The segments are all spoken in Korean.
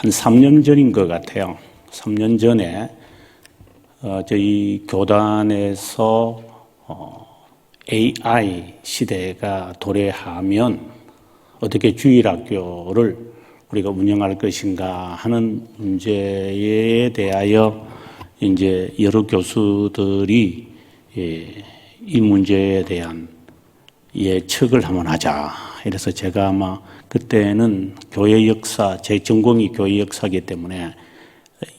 한 3년 전인 것 같아요. 3년 전에 저희 교단에서 AI 시대가 도래하면 어떻게 주일학교를 우리가 운영할 것인가 하는 문제에 대하여 이제 여러 교수들이 이 문제에 대한 예측을 한번 하자. 그래서 제가 아마 그때는 교회 역사, 제 전공이 교회 역사이기 때문에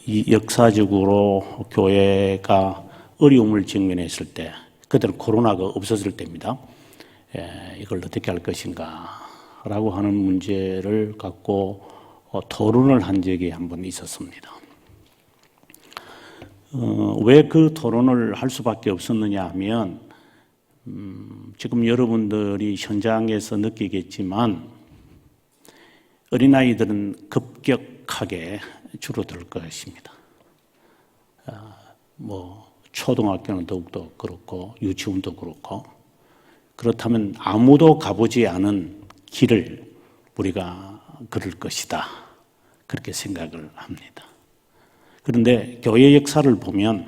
이 역사적으로 교회가 어려움을 직면했을 때, 그때는 코로나가 없었을 때입니다. 이걸 어떻게 할 것인가 라고 하는 문제를 갖고 토론을 한 적이 한번 있었습니다. 왜 그 토론을 할 수밖에 없었느냐 하면 지금 여러분들이 현장에서 느끼겠지만 어린아이들은 급격하게 줄어들 것입니다. 초등학교는 더욱더 그렇고 유치원도 그렇고, 그렇다면 아무도 가보지 않은 길을 우리가 걸을 것이다, 그렇게 생각을 합니다. 그런데 교회 역사를 보면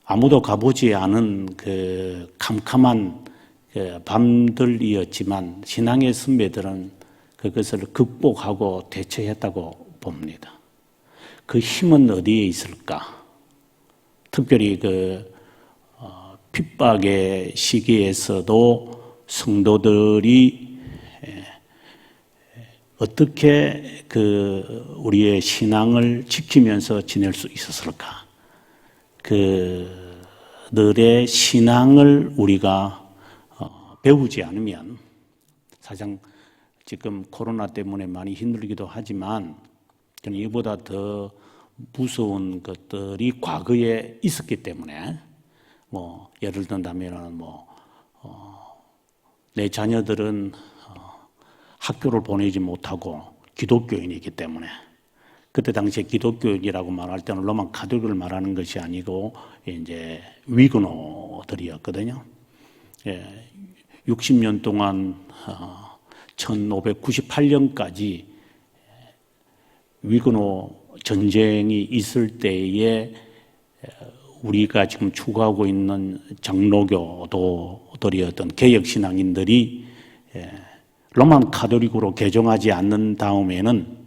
아무도 가보지 않은 그 캄캄한 밤들이었지만 신앙의 선배들은 그것을 극복하고 대처했다고 봅니다. 그 힘은 어디에 있을까? 특별히 핍박의 시기에서도 성도들이 어떻게 우리의 신앙을 지키면서 지낼 수 있었을까? 그들의 신앙을 우리가 배우지 않으면, 사실 지금 코로나 때문에 많이 힘들기도 하지만 저는 이보다 더 무서운 것들이 과거에 있었기 때문에, 예를 든다면 내 자녀들은 학교를 보내지 못하고 기독교인이기 때문에, 그때 당시에 기독교인이라고 말할 때는 로만 가톨릭을 말하는 것이 아니고 이제 위그노들이었거든요. 60년 동안 1598년까지 위그노 전쟁이 있을 때에 우리가 지금 추구하고 있는 장로교도들이었던 개혁신앙인들이 로만 가톨릭으로 개종하지 않는 다음에는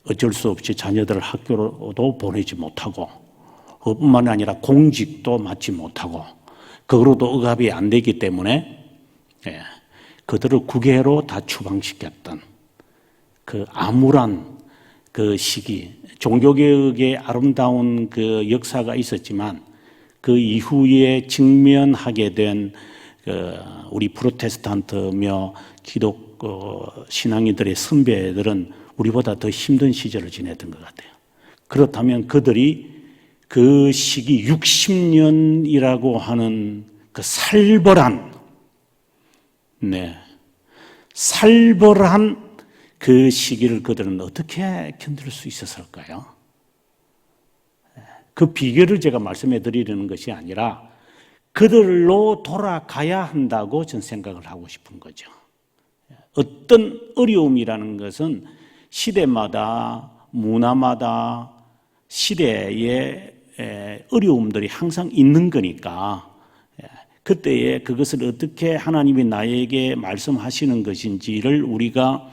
어쩔 수 없이 자녀들을 학교로도 보내지 못하고, 뿐만 아니라 공직도 맡지 못하고, 그거로도 억압이 안 되기 때문에 그들을 국외로 다 추방시켰던 그 암울한 그 시기, 종교개혁의 아름다운 그 역사가 있었지만 그 이후에 직면하게 된 우리 프로테스탄트며 기독교 신앙인들의 선배들은 우리보다 더 힘든 시절을 지냈던 것 같아요. 그렇다면 그들이 그 시기 60년이라고 하는 그 살벌한 그 시기를 그들은 어떻게 견딜 수 있었을까요? 그 비결을 제가 말씀해 드리려는 것이 아니라 그들로 돌아가야 한다고 저는 생각을 하고 싶은 거죠. 어떤 어려움이라는 것은 시대마다, 문화마다, 시대의 어려움들이 항상 있는 거니까, 그때에 그것을 어떻게 하나님이 나에게 말씀하시는 것인지를 우리가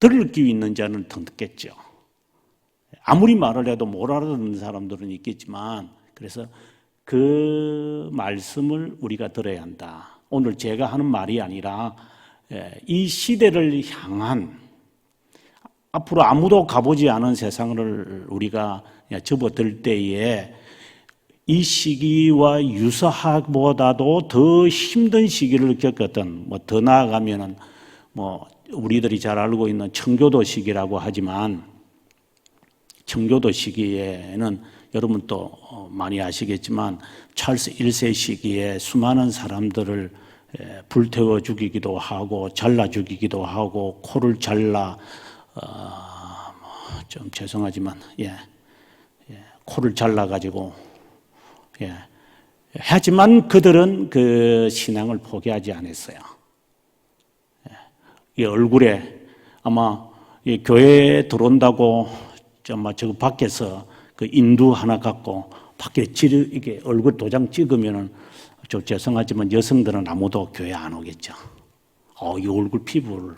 들을 기회 있는 자는 더 듣겠죠. 아무리 말을 해도 못 알아듣는 사람들은 있겠지만, 그래서 그 말씀을 우리가 들어야 한다. 오늘 제가 하는 말이 아니라 이 시대를 향한, 앞으로 아무도 가보지 않은 세상을 우리가 접어들 때에 이 시기와 유사하보다도 더 힘든 시기를 겪었던, 더 나아가면은 우리들이 잘 알고 있는 청교도 시기라고 하지만, 청교도 시기에는 여러분 또 많이 아시겠지만 찰스 1세 시기에 수많은 사람들을 불태워 죽이기도 하고 잘라 죽이기도 하고, 코를 잘라 좀 죄송하지만 코를 잘라가지고 하지만 그들은 그 신앙을 포기하지 않았어요. 이 얼굴에 아마 이 교회에 들어온다고 정말 저 밖에서 그 인두 하나 갖고 밖에 이게 얼굴 도장 찍으면은 좀 죄송하지만 여성들은 아무도 교회 안 오겠죠. 이 얼굴 피부를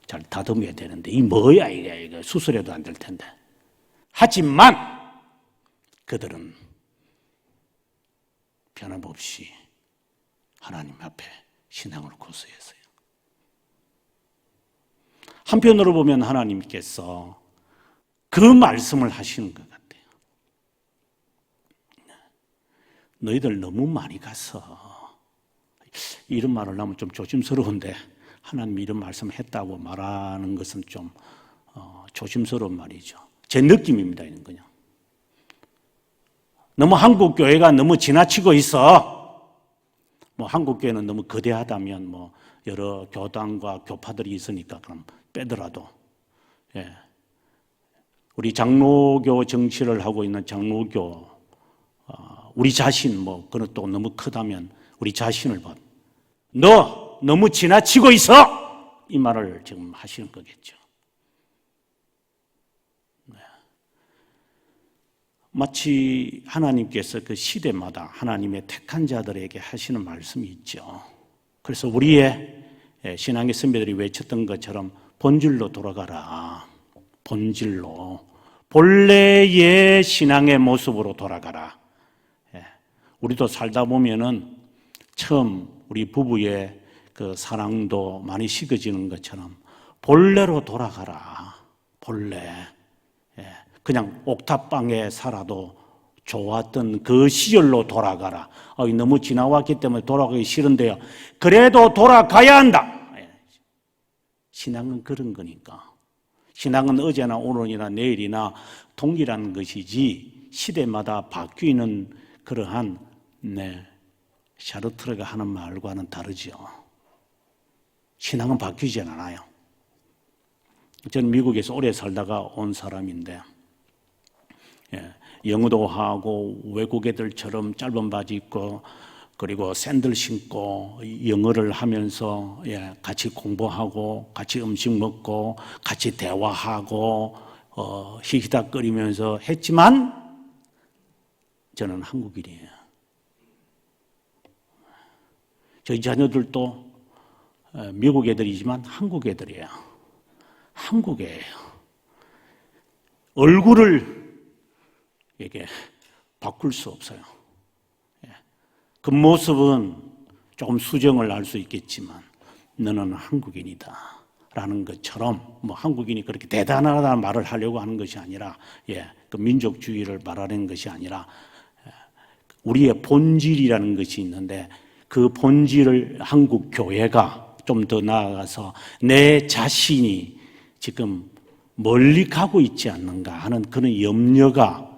잘 다듬어야 되는데 이 뭐야 이게 수술해도 안 될 텐데. 하지만 그들은 변함없이 하나님 앞에 신앙을 고수했어요. 한편으로 보면 하나님께서 그 말씀을 하시는 것 같아요. 너희들 너무 많이 가서, 이런 말을 하면 좀 조심스러운데 하나님이 이런 말씀을 했다고 말하는 것은 좀 조심스러운 말이죠. 제 느낌입니다. 이런 거요. 너무 한국 교회가 너무 지나치고 있어. 뭐 한국 교회는 너무 거대하다면 뭐 여러 교단과 교파들이 있으니까 그럼 빼더라도, 예. 우리 장로교 정치를 하고 있는 장로교, 우리 자신 뭐 그런 또 너무 크다면 우리 자신을 봐. 너 너무 지나치고 있어. 이 말을 지금 하시는 거겠죠. 네. 마치 하나님께서 그 시대마다 하나님의 택한 자들에게 하시는 말씀이 있죠. 그래서 우리의 신앙의 선배들이 외쳤던 것처럼 본질로 돌아가라. 본질로. 본래의 신앙의 모습으로 돌아가라. 우리도 살다 보면은 처음 우리 부부의 그 사랑도 많이 식어지는 것처럼 본래로 돌아가라. 본래. 그냥 옥탑방에 살아도 좋았던 그 시절로 돌아가라. 너무 지나왔기 때문에 돌아가기 싫은데요. 그래도 돌아가야 한다. 신앙은 그런 거니까. 신앙은 어제나 오늘이나 내일이나 동일한 것이지 시대마다 바뀌는 그러한 샤르트르가 하는 말과는 다르죠. 신앙은 바뀌지 않아요. 저는 미국에서 오래 살다가 온 사람인데, 영어도 하고 외국 애들처럼 짧은 바지 입고 그리고 샌들 신고 영어를 하면서 같이 공부하고 같이 음식 먹고 같이 대화하고 히히닥거리면서 했지만 저는 한국인이에요. 저희 자녀들도 미국 애들이지만 한국 애들이에요. 한국이에요. 얼굴을 이게 바꿀 수 없어요. 그 모습은 조금 수정을 할 수 있겠지만 너는 한국인이다 라는 것처럼, 뭐 한국인이 그렇게 대단하다는 말을 하려고 하는 것이 아니라, 그 민족주의를 말하는 것이 아니라 우리의 본질이라는 것이 있는데 그 본질을 한국 교회가 좀 더 나아가서 내 자신이 지금 멀리 가고 있지 않는가 하는 그런 염려가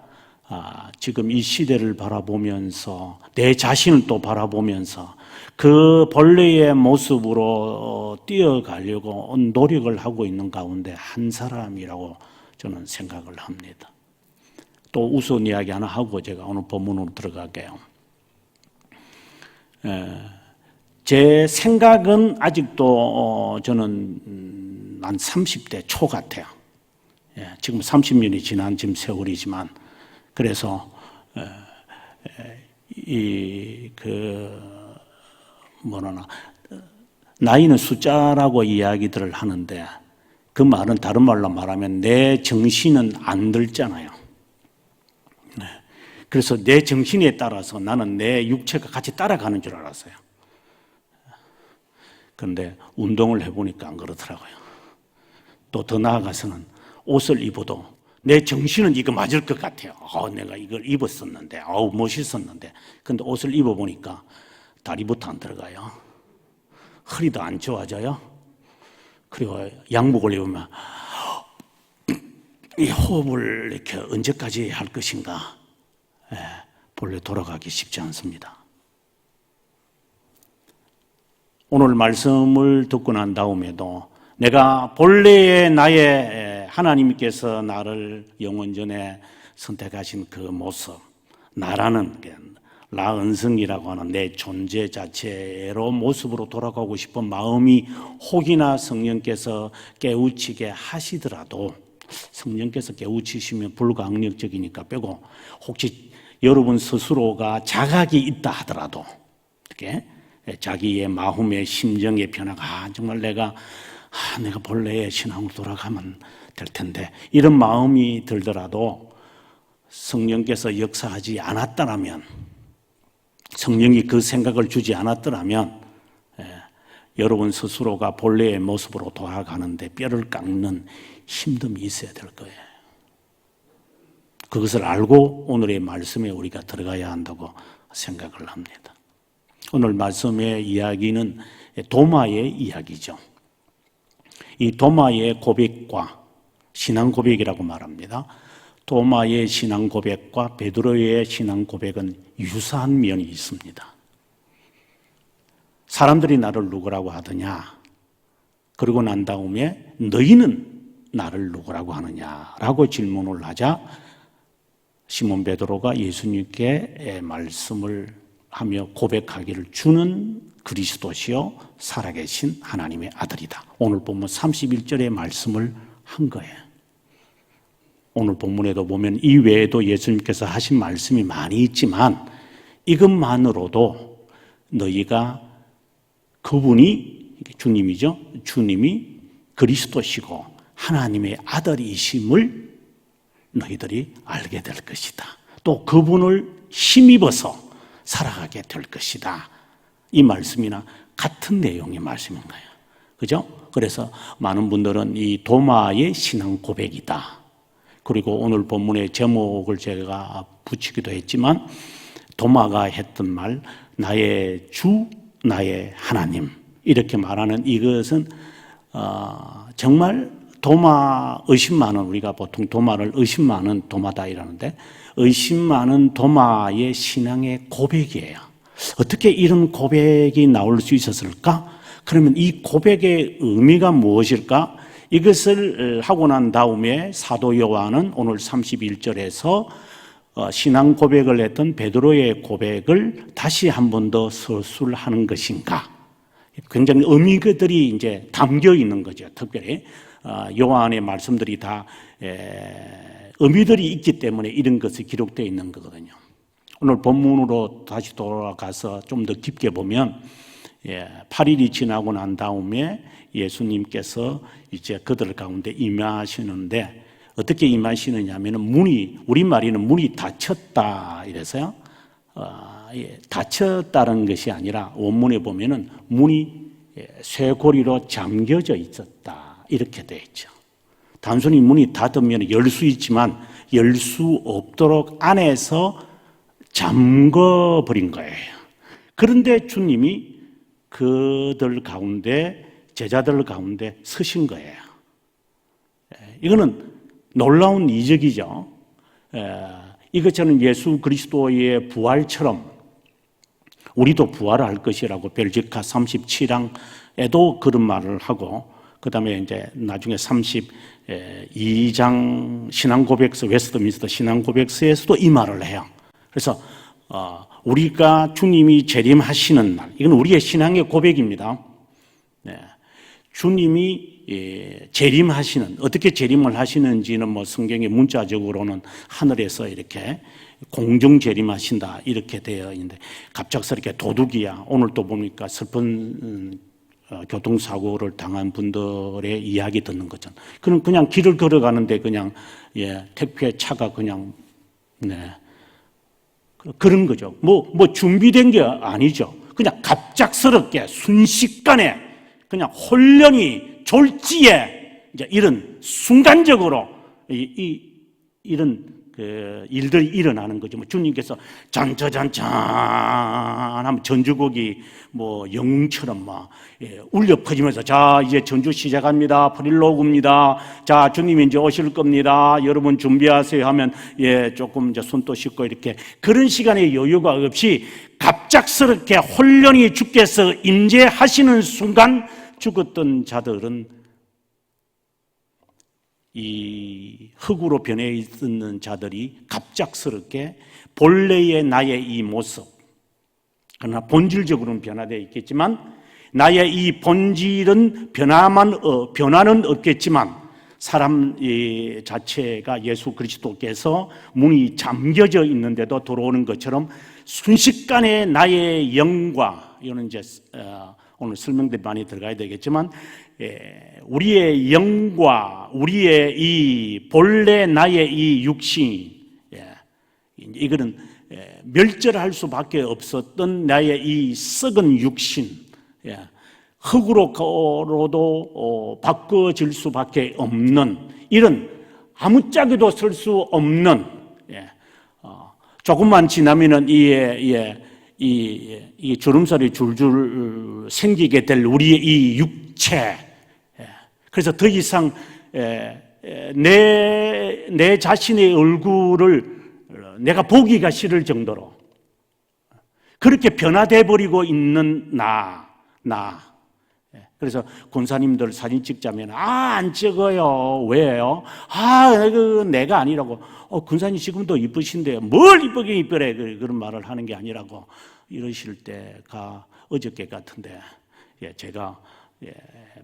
지금 이 시대를 바라보면서 내 자신을 또 바라보면서 그 본래의 모습으로 뛰어가려고 노력을 하고 있는 가운데 한 사람이라고 저는 생각을 합니다. 또 우스운 이야기 하나 하고 제가 오늘 본문으로 들어갈게요. 제 생각은 아직도 저는 한 30대 초 같아요. 지금 30년이 지난 지금 세월이지만, 그래서 나이는 숫자라고 이야기들을 하는데 그 말은 다른 말로 말하면 내 정신은 안 들잖아요. 그래서 내 정신에 따라서 나는 내 육체가 같이 따라가는 줄 알았어요. 그런데 운동을 해보니까 안 그렇더라고요. 또 더 나아가서는 옷을 입어도 내 정신은 이거 맞을 것 같아요. 내가 이걸 입었었는데, 멋있었는데. 근데 옷을 입어보니까 다리부터 안 들어가요. 허리도 안 좋아져요. 그리고 양복을 입으면 이 호흡을 이렇게 언제까지 할 것인가. 본래 돌아가기 쉽지 않습니다. 오늘 말씀을 듣고 난 다음에도 내가 본래의 나의 하나님께서 나를 영원전에 선택하신 그 모습, 나라는 라은성이라고 하는 내 존재 자체로 모습으로 돌아가고 싶은 마음이 혹이나 성령께서 깨우치게 하시더라도, 성령께서 깨우치시면 불가항력적이니까 빼고, 혹시 여러분 스스로가 자각이 있다 하더라도 이렇게 자기의 마음의 심정의 변화가 정말 내가 본래의 신앙으로 돌아가면 될 텐데 이런 마음이 들더라도 성령께서 역사하지 않았더라면, 성령이 그 생각을 주지 않았더라면 여러분 스스로가 본래의 모습으로 돌아가는데 뼈를 깎는 힘듦이 있어야 될 거예요. 그것을 알고 오늘의 말씀에 우리가 들어가야 한다고 생각을 합니다. 오늘 말씀의 이야기는 도마의 이야기죠. 이 도마의 고백과 신앙 고백이라고 말합니다. 도마의 신앙 고백과 베드로의 신앙 고백은 유사한 면이 있습니다. 사람들이 나를 누구라고 하더냐? 그러고 난 다음에 너희는 나를 누구라고 하느냐라고 질문을 하자 시몬 베드로가 예수님께 말씀을 하며 고백하기를 주는 그리스도시요 살아계신 하나님의 아들이다. 오늘 본문 31절의 말씀을 한 거예요. 오늘 본문에도 보면 이 외에도 예수님께서 하신 말씀이 많이 있지만 이것만으로도 너희가 그분이 주님이죠. 주님이 그리스도시고 하나님의 아들이심을 너희들이 알게 될 것이다. 또 그분을 힘입어서 살아가게 될 것이다. 이 말씀이나 같은 내용의 말씀인 거예요. 그죠? 그래서 많은 분들은 이 도마의 신앙 고백이다. 그리고 오늘 본문의 제목을 제가 붙이기도 했지만 도마가 했던 말, 나의 주, 나의 하나님, 이렇게 말하는 이것은 정말 도마, 의심 많은, 우리가 보통 도마를 의심 많은 도마다 이러는데 의심 많은 도마의 신앙의 고백이에요. 어떻게 이런 고백이 나올 수 있었을까? 그러면 이 고백의 의미가 무엇일까? 이것을 하고 난 다음에 사도 요한은 오늘 31절에서 신앙 고백을 했던 베드로의 고백을 다시 한 번 더 서술하는 것인가? 굉장히 의미들이 이제 담겨 있는 거죠. 특별히 요한의 말씀들이 다 의미들이 있기 때문에 이런 것이 기록되어 있는 거거든요. 오늘 본문으로 다시 돌아가서 좀 더 깊게 보면 8일이 지나고 난 다음에 예수님께서 이제 그들 가운데 임하시는데 어떻게 임하시느냐 하면 문이, 우리말에는 문이 닫혔다 이래서요. 닫혔다는 것이 아니라 원문에 보면은 문이 쇠고리로 잠겨져 있었다 이렇게 되어 있죠. 단순히 문이 닫으면 열 수 있지만 열 수 없도록 안에서 잠궈버린 거예요. 그런데 주님이 그들 가운데, 제자들 가운데 서신 거예요. 이거는 놀라운 이적이죠. 이것처럼 예수 그리스도의 부활처럼 우리도 부활할 것이라고 벨지카 37장에도 그런 말을 하고, 그 다음에 이제 나중에 32장 신앙고백서, 웨스트민스터 신앙고백서에서도 이 말을 해요. 그래서 우리가 주님이 재림하시는 날, 이건 우리의 신앙의 고백입니다. 주님이 재림하시는, 어떻게 재림을 하시는지는 뭐 성경의 문자적으로는 하늘에서 이렇게 공중 재림하신다 이렇게 되어 있는데, 갑작스럽게 도둑이야, 오늘 또 보니까 슬픈 교통사고를 당한 분들의 이야기 듣는 거죠. 그냥 길을 걸어가는데 그냥 택배 차가 그냥 그런 거죠. 뭐 준비된 게 아니죠. 그냥 갑작스럽게 순식간에 그냥 혼련이 졸지에 이제 이런 순간적으로 이런 일들이 일어나는 거죠. 뭐 주님께서 잔짜잔짠 하면 전주곡이 뭐 영웅처럼 막 울려 퍼지면서 자 이제 전주 시작합니다. 프릴로그입니다. 자 주님이 이제 오실 겁니다. 여러분 준비하세요 하면 조금 이제 손도 씻고 이렇게 그런 시간에 여유가 없이 갑작스럽게 혼련이 주께서 임재하시는 순간 죽었던 자들은 이 흙으로 변해 있는 자들이 갑작스럽게 본래의 나의 이 모습, 그러나 본질적으로는 변화되어 있겠지만 나의 이 본질은 변화는 없겠지만 사람 자체가 예수 그리스도께서 문이 잠겨져 있는데도 들어오는 것처럼 순식간에 나의 영과, 이거는 이제 오늘 설명들이 많이 들어가야 되겠지만 우리의 영과 우리의 이 본래 나의 이 육신, 이거는 멸절할 수밖에 없었던 나의 이 썩은 육신, 흙으로도 바꿔질 수밖에 없는 이런 아무짝에도 쓸 수 없는, 조금만 지나면은 이 주름살이 줄줄 생기게 될 우리의 이 육체, 그래서 더 이상 내 자신의 얼굴을 내가 보기가 싫을 정도로 그렇게 변화돼 버리고 있는 나. 그래서 권사님들 사진 찍자면 안 찍어요. 왜요? 내가 아니라고. 권사님 지금도 이쁘신데 뭘 이쁘게 이쁘래, 그런 말을 하는 게 아니라고 이러실 때가 어저께 같은데, 제가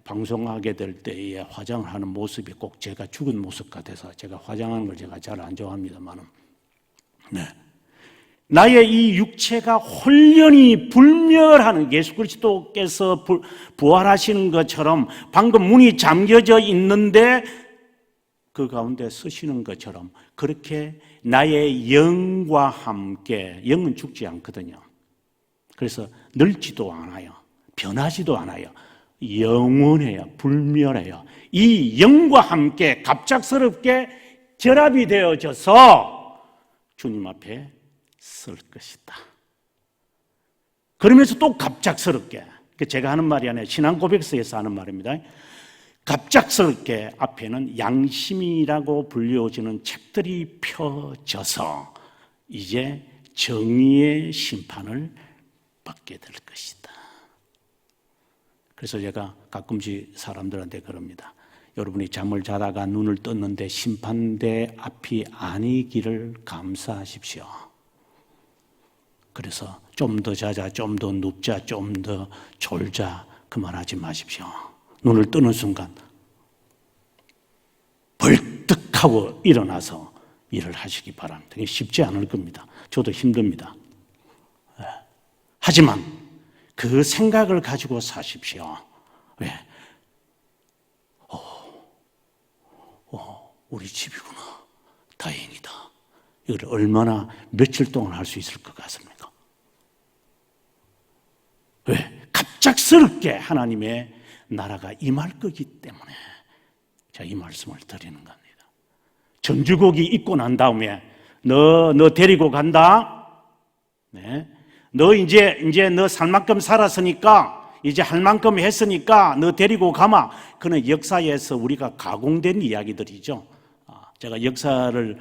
방송하게 될 때에 화장을 하는 모습이 꼭 제가 죽은 모습 같아서 제가 화장하는 걸 제가 잘 안 좋아합니다만은, 나의 이 육체가 홀연히 불멸하는, 예수 그리스도께서 부활하시는 것처럼 방금 문이 잠겨져 있는데 그 가운데 서시는 것처럼 그렇게 나의 영과 함께, 영은 죽지 않거든요. 그래서 늙지도 않아요. 변하지도 않아요. 영원해요. 불멸해요. 이 영과 함께 갑작스럽게 결합이 되어져서 주님 앞에 설 것이다. 그러면서 또 갑작스럽게, 제가 하는 말이 아니라 신앙 고백서에서 하는 말입니다. 갑작스럽게 앞에는 양심이라고 불려지는 책들이 펴져서 이제 정의의 심판을 받게 될 것이다. 그래서 제가 가끔씩 사람들한테 그럽니다. 여러분이 잠을 자다가 눈을 떴는데 심판대 앞이 아니기를 감사하십시오. 그래서 좀 더 자자, 좀 더 눕자, 좀 더 졸자, 그만하지 마십시오. 눈을 뜨는 순간 벌떡하고 일어나서 일을 하시기 바랍니다. 쉽지 않을 겁니다. 저도 힘듭니다. 하지만 그 생각을 가지고 사십시오. 왜? 우리 집이구나. 다행이다. 이걸 얼마나 며칠 동안 할 수 있을 것 같습니까? 왜? 갑작스럽게 하나님의 나라가 임할 거기 때문에 제가 이 말씀을 드리는 겁니다. 전주곡이 있고 난 다음에 너 데리고 간다. 네. 너 이제 너 살 만큼 살았으니까, 이제 할 만큼 했으니까 너 데리고 가마. 그는 역사에서 우리가 가공된 이야기들이죠. 제가 역사를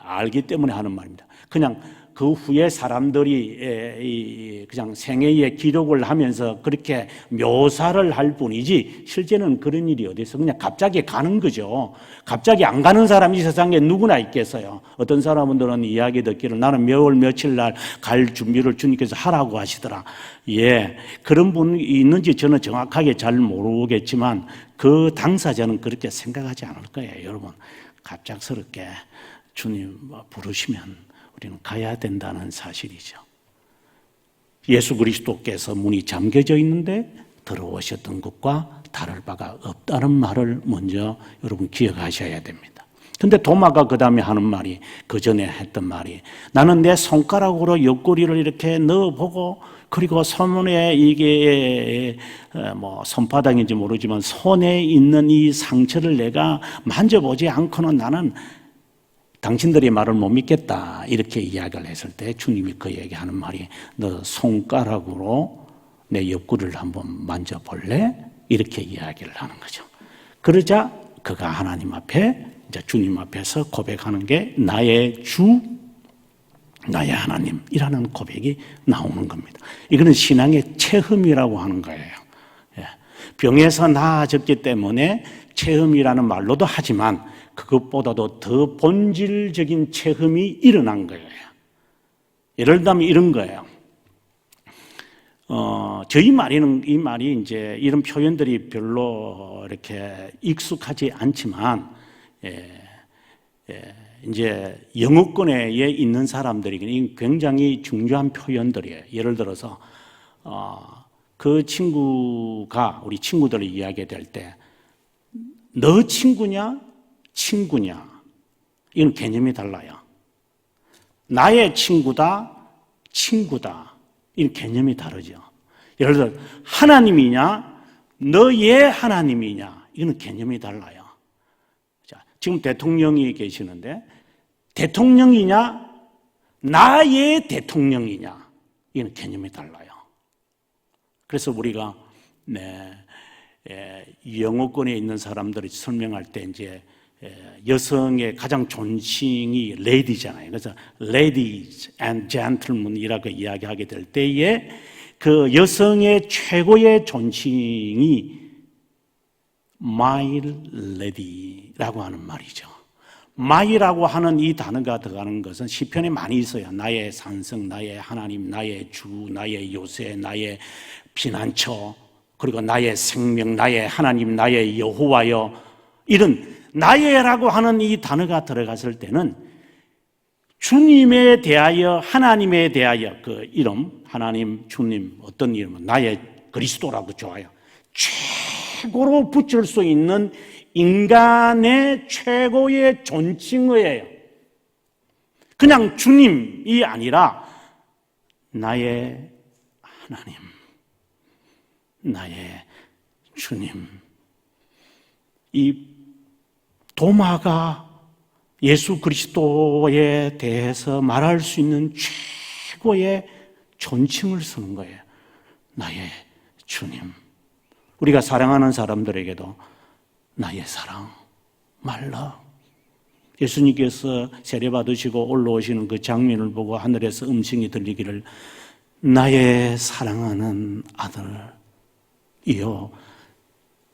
알기 때문에 하는 말입니다. 그냥 그 후에 사람들이 그냥 생애의 기록을 하면서 그렇게 묘사를 할 뿐이지 실제는 그런 일이 어디 있어. 그냥 갑자기 가는 거죠. 갑자기 안 가는 사람이 이 세상에 누구나 있겠어요. 어떤 사람들은 이야기 듣기를 나는 몇 월 며칠 날 갈 준비를 주님께서 하라고 하시더라. 그런 분이 있는지 저는 정확하게 잘 모르겠지만 그 당사자는 그렇게 생각하지 않을 거예요. 여러분, 갑작스럽게 주님 부르시면 우리는 가야 된다는 사실이죠. 예수 그리스도께서 문이 잠겨져 있는데 들어오셨던 것과 다를 바가 없다는 말을 먼저 여러분 기억하셔야 됩니다. 근데 도마가 그 다음에 하는 말이, 그 전에 했던 말이, 나는 내 손가락으로 옆구리를 이렇게 넣어보고, 그리고 손에 이게 손바닥인지 모르지만 손에 있는 이 상처를 내가 만져보지 않고는 나는 당신들의 말을 못 믿겠다, 이렇게 이야기를 했을 때 주님이 그 얘기하는 말이, 너 손가락으로 내 옆구리를 한번 만져볼래? 이렇게 이야기를 하는 거죠. 그러자 그가 하나님 앞에, 이제 주님 앞에서 고백하는 게 나의 주, 나의 하나님이라는 고백이 나오는 겁니다. 이거는 신앙의 체험이라고 하는 거예요. 병에서 나아졌기 때문에 체험이라는 말로도 하지만 그것보다도 더 본질적인 체험이 일어난 거예요. 예를 들면 이런 거예요. 저희 말에는 이 말이 이제 이런 표현들이 별로 이렇게 익숙하지 않지만, 이제 영어권에 있는 사람들에게는 굉장히 중요한 표현들이에요. 예를 들어서, 그 친구가 우리 들을 이야기할 때, 너 친구냐? 친구냐? 이건 개념이 달라요. 나의 친구다, 친구다. 이 개념이 다르죠. 예를 들어 하나님이냐, 너의 하나님이냐, 이거는 개념이 달라요. 자, 지금 대통령이 계시는데 대통령이냐, 나의 대통령이냐, 이거는 개념이 달라요. 그래서 우리가 영어권에 있는 사람들이 설명할 때 이제 여성의 가장 존칭이 레디잖아요. 그래서 ladies and gentlemen이라고 이야기하게 될 때에 그 여성의 최고의 존칭이 my lady라고 하는 말이죠. my라고 하는 이 단어가 들어가는 것은 시편에 많이 있어요. 나의 산성, 나의 하나님, 나의 주, 나의 요새, 나의 피난처, 그리고 나의 생명, 나의 하나님, 나의 여호와여, 이런 나의라고 하는 이 단어가 들어갔을 때는 주님에 대하여, 하나님에 대하여 그 이름, 하나님, 주님, 어떤 이름은 나의 그리스도라고 좋아요. 최고로 붙일 수 있는 인간의 최고의 존칭어예요. 그냥 주님이 아니라 나의 하나님, 나의 주님. 이 도마가 예수 그리스도에 대해서 말할 수 있는 최고의 존칭을 쓰는 거예요. 나의 주님. 우리가 사랑하는 사람들에게도 나의 사랑, 말라. 예수님께서 세례받으시고 올라오시는 그 장면을 보고 하늘에서 음성이 들리기를 나의 사랑하는 아들이요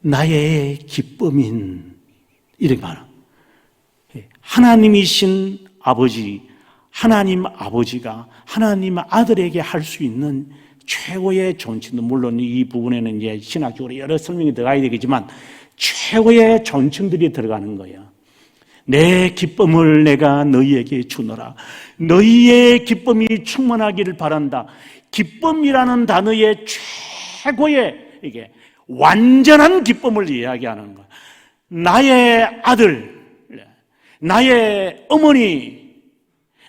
나의 기쁨인, 이렇게 말합니다. 하나님이신 아버지, 하나님 아버지가 하나님 아들에게 할 수 있는 최고의 존칭도, 물론 이 부분에는 이제 신학적으로 여러 설명이 들어가야 되겠지만 최고의 존칭들이 들어가는 거예요. 내 기쁨을 내가 너희에게 주노라. 너희의 기쁨이 충만하기를 바란다. 기쁨이라는 단어의 최고의 이게 완전한 기쁨을 이야기하는 거예요. 나의 아들, 나의 어머니,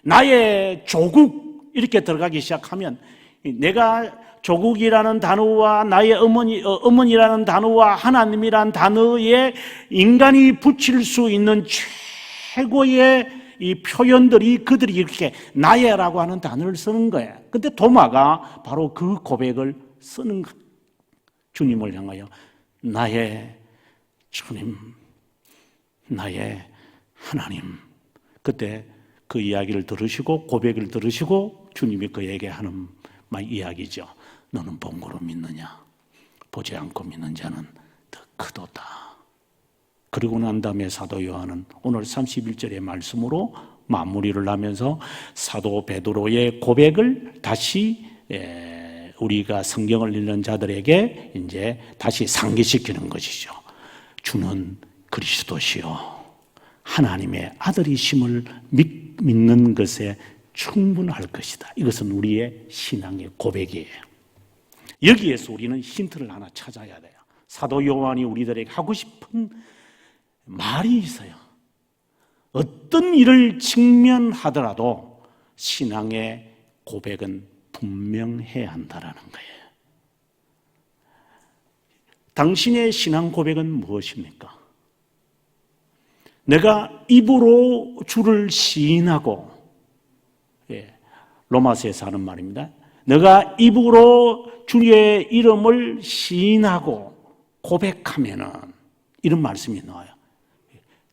나의 조국, 이렇게 들어가기 시작하면 내가 조국이라는 단어와 나의 어머니라는 단어와 하나님이라는 단어에 인간이 붙일 수 있는 최고의 이 표현들이, 그들이 이렇게 나의라고 하는 단어를 쓰는 거예요. 근데 도마가 바로 그 고백을 쓰는 거예요. 주님을 향하여 나의 주님, 나의 하나님. 그때 그 이야기를 들으시고 고백을 들으시고 주님이 그에게 하는 이야기죠. 너는 본고로 믿느냐? 보지 않고 믿는 자는 더 크도다. 그리고 난 다음에 사도 요한은 오늘 31절의 말씀으로 마무리를 하면서 사도 베드로의 고백을 다시 우리가 성경을 읽는 자들에게 이제 다시 상기시키는 것이죠. 주는 그리스도시요 하나님의 아들이심을 믿는 것에 충분할 것이다. 이것은 우리의 신앙의 고백이에요. 여기에서 우리는 힌트를 하나 찾아야 돼요. 사도 요한이 우리들에게 하고 싶은 말이 있어요. 어떤 일을 직면하더라도 신앙의 고백은 분명해야 한다는 거예요. 당신의 신앙 고백은 무엇입니까? 내가 입으로 주를 시인하고, 로마서에서 하는 말입니다. 내가 입으로 주의 이름을 시인하고 고백하면은, 이런 말씀이 나와요.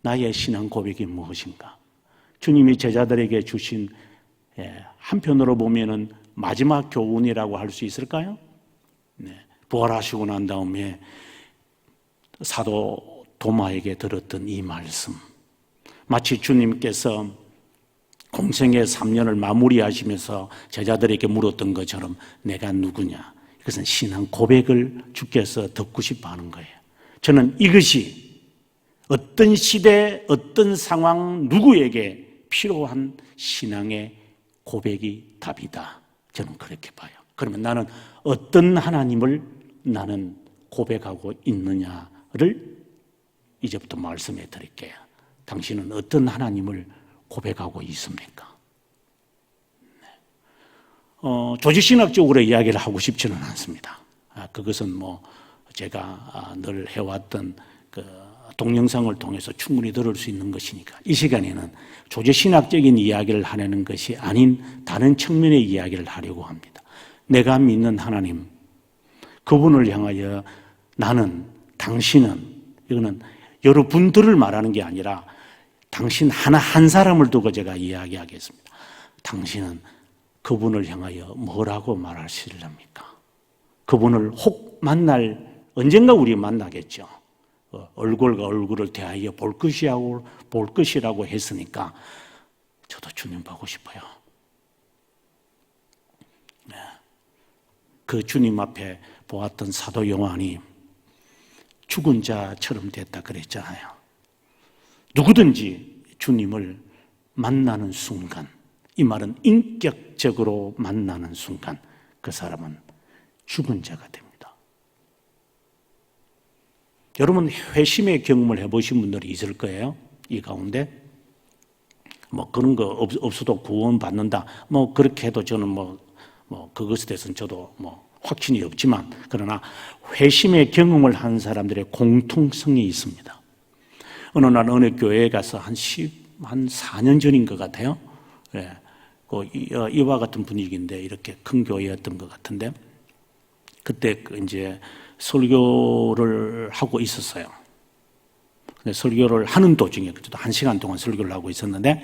나의 신앙 고백이 무엇인가? 주님이 제자들에게 주신, 한편으로 보면은 마지막 교훈이라고 할 수 있을까요? 부활하시고 난 다음에 사도 도마에게 들었던 이 말씀, 마치 주님께서 공생의 3년을 마무리하시면서 제자들에게 물었던 것처럼 내가 누구냐? 그것은 신앙 고백을 주께서 듣고 싶어 하는 거예요. 저는 이것이 어떤 시대, 어떤 상황, 누구에게 필요한 신앙의 고백이 답이다. 저는 그렇게 봐요. 그러면 나는 어떤 하나님을 나는 고백하고 있느냐를 이제부터 말씀해 드릴게요. 당신은 어떤 하나님을 고백하고 있습니까? 조직신학적으로 이야기를 하고 싶지는 않습니다. 그것은 뭐 제가 늘 해왔던 그 동영상을 통해서 충분히 들을 수 있는 것이니까 이 시간에는 조직신학적인 이야기를 하려는 것이 아닌 다른 측면의 이야기를 하려고 합니다. 내가 믿는 하나님, 그분을 향하여 나는, 당신은, 이거는 여러분들을 말하는 게 아니라 당신 하나 한 사람을 두고 제가 이야기하겠습니다. 당신은 그분을 향하여 뭐라고 말하시렵니까? 그분을 혹 만날, 언젠가 우리 만나겠죠. 얼굴과 얼굴을 대하여 볼 것이라고 했으니까 저도 주님 보고 싶어요. 네. 그 주님 앞에 보았던 사도 요한이 죽은 자처럼 됐다 그랬잖아요. 누구든지 주님을 만나는 순간, 이 말은 인격적으로 만나는 순간 그 사람은 죽은 자가 됩니다. 여러분 회심의 경험을 해보신 분들이 있을 거예요. 이 가운데 뭐 그런 거 없어도 구원 받는다. 뭐 그렇게 해도 저는 뭐 그것에 대해서는 저도 뭐 확신이 없지만, 그러나 회심의 경험을 한 사람들의 공통성이 있습니다. 어느 날 어느 교회에 가서 한 4년 전인 것 같아요. 예. 이와 같은 분위기인데 이렇게 큰 교회였던 것 같은데 그때 이제 설교를 하고 있었어요. 근데 설교를 하는 도중에 그때도 1시간 동안 설교를 하고 있었는데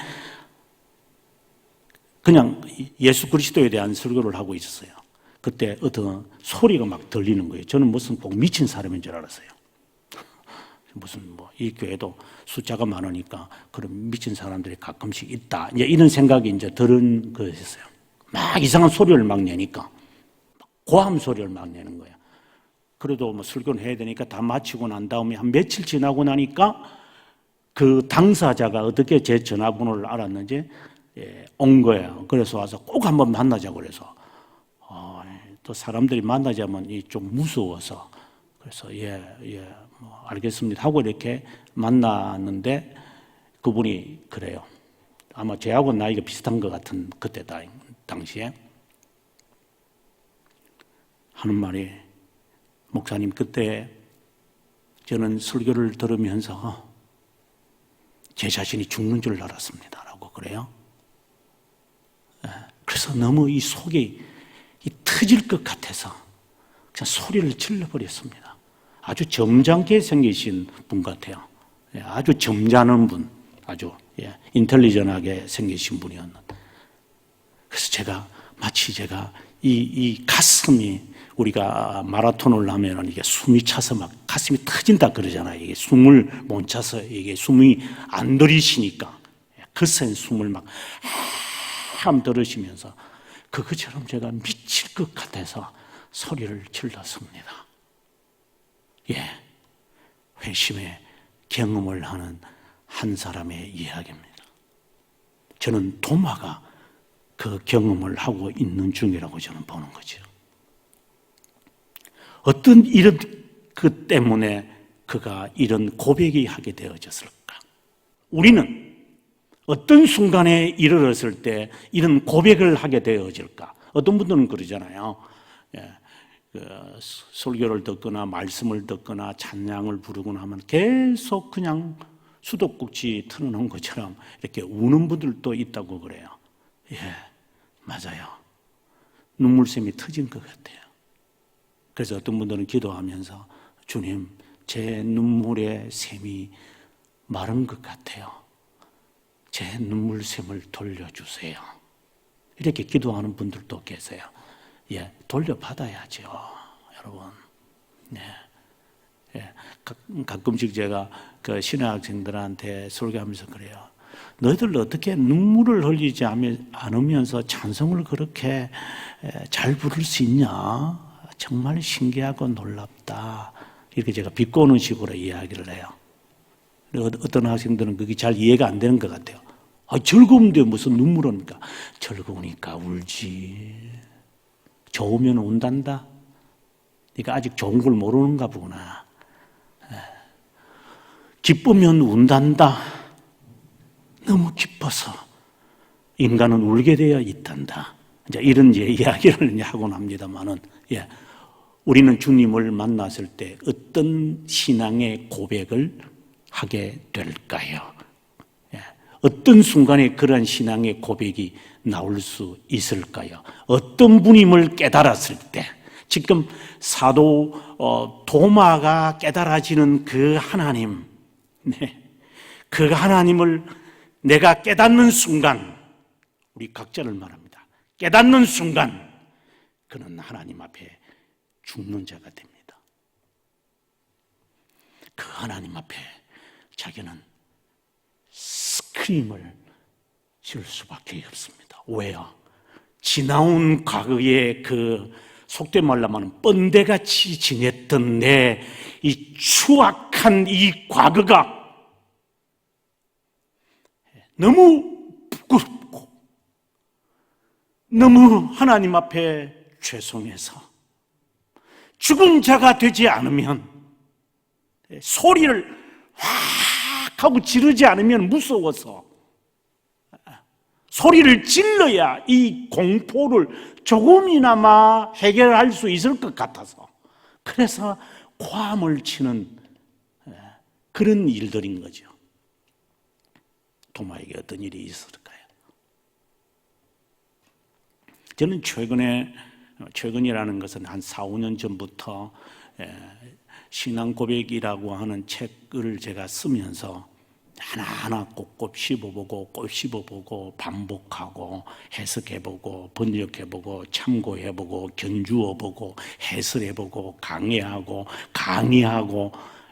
그냥 예수 그리스도에 대한 설교를 하고 있었어요. 그때 어떤 소리가 막 들리는 거예요. 저는 무슨 꼭 미친 사람인 줄 알았어요. 무슨 이 교회도 숫자가 많으니까 그런 미친 사람들이 가끔씩 있다. 이제 이런 생각이 이제 들은 거였어요. 막 이상한 소리를 막 내니까 고함 소리를 막 내는 거예요. 그래도 뭐 설교는 해야 되니까 다 마치고 난 다음에 한 며칠 지나고 나니까 그 당사자가 어떻게 제 전화번호를 알았는지 온 거예요. 그래서 와서 꼭 한번 만나자고 그래서 또 사람들이 만나자면 좀 무서워서 그래서 뭐 알겠습니다 하고 이렇게 만났는데 그분이 그래요. 아마 저하고 나이가 비슷한 것 같은 그때 당시에 하는 말이, 목사님 그때 저는 설교를 들으면서 제 자신이 죽는 줄 알았습니다 라고 그래요. 그래서 너무 이 속이 터질 것 같아서 그냥 소리를 질러버렸습니다. 아주 점잖게 생기신 분 같아요. 아주 점잖은 분, 아주 인텔리전하게 생기신 분이었는데, 그래서 마치 이 가슴이, 우리가 마라톤을 하면 이게 숨이 차서 막 가슴이 터진다 그러잖아요. 이게 숨을 못 차서 이게 숨이 안 들이쉬니까 거센 숨을 막 함 들으시면서 그것처럼 제가 미칠 것 같아서 소리를 질렀습니다. 회심의 경험을 하는 한 사람의 이야기입니다. 저는 도마가 그 경험을 하고 있는 중이라고 저는 보는 거죠. 어떤 이런 그 때문에 그가 이런 고백이 하게 되어졌을까? 우리는 어떤 순간에 이르렀을 때 이런 고백을 하게 되어질까? 어떤 분들은 그러잖아요. 설교를 듣거나 말씀을 듣거나 찬양을 부르거나 하면 계속 그냥 수도꼭지 틀어놓은 것처럼 이렇게 우는 분들도 있다고 그래요. 맞아요. 눈물샘이 터진 것 같아요. 그래서 어떤 분들은 기도하면서 주님, 제 눈물의 샘이 마른 것 같아요. 제 눈물샘을 돌려주세요. 이렇게 기도하는 분들도 계세요. 돌려받아야죠, 여러분. 가끔씩 제가 그 신학생들한테 설교하면서 그래요. 너희들 어떻게 눈물을 흘리지 않으면서 찬송을 그렇게 잘 부를 수 있냐? 정말 신기하고 놀랍다. 이렇게 제가 비꼬는 식으로 이야기를 해요. 어떤 학생들은 그게 잘 이해가 안 되는 것 같아요. 즐거운데 무슨 눈물 옵니까? 즐거우니까 울지. 좋으면 운단다. 네가 아직 좋은 걸 모르는가 보구나. 기쁘면 운단다. 너무 기뻐서 인간은 울게 되어 있단다. 이제 이런 이야기를 하곤 합니다만은, 우리는 주님을 만났을 때 어떤 신앙의 고백을 하게 될까요? 어떤 순간에 그런 신앙의 고백이 나올 수 있을까요? 어떤 분임을 깨달았을 때, 지금 사도 도마가 깨달아지는 그 하나님, 그 하나님을 내가 깨닫는 순간, 우리 각자를 말합니다. 깨닫는 순간 그는 하나님 앞에 죽는 자가 됩니다. 그 하나님 앞에 자기는 스크림을 칠 수밖에 없습니다. 왜요? 지나온 과거의 그 속된 말로 하면 번데같이 지냈던 내 이 추악한 이 과거가 너무 부끄럽고 너무 하나님 앞에 죄송해서 죽은 자가 되지 않으면, 소리를 확 하고 지르지 않으면 무서워서 소리를 질러야 이 공포를 조금이나마 해결할 수 있을 것 같아서, 그래서 고함을 치는 그런 일들인 거죠. 도마에게 어떤 일이 있었을까요? 저는 최근이라는 것은 한 4, 5년 전부터 신앙 고백이라고 하는 책을 제가 쓰면서 하나하나 꼭꼭 씹어보고 반복하고 해석해보고 번역해보고 참고해보고 견주어보고 해설해보고 강의하고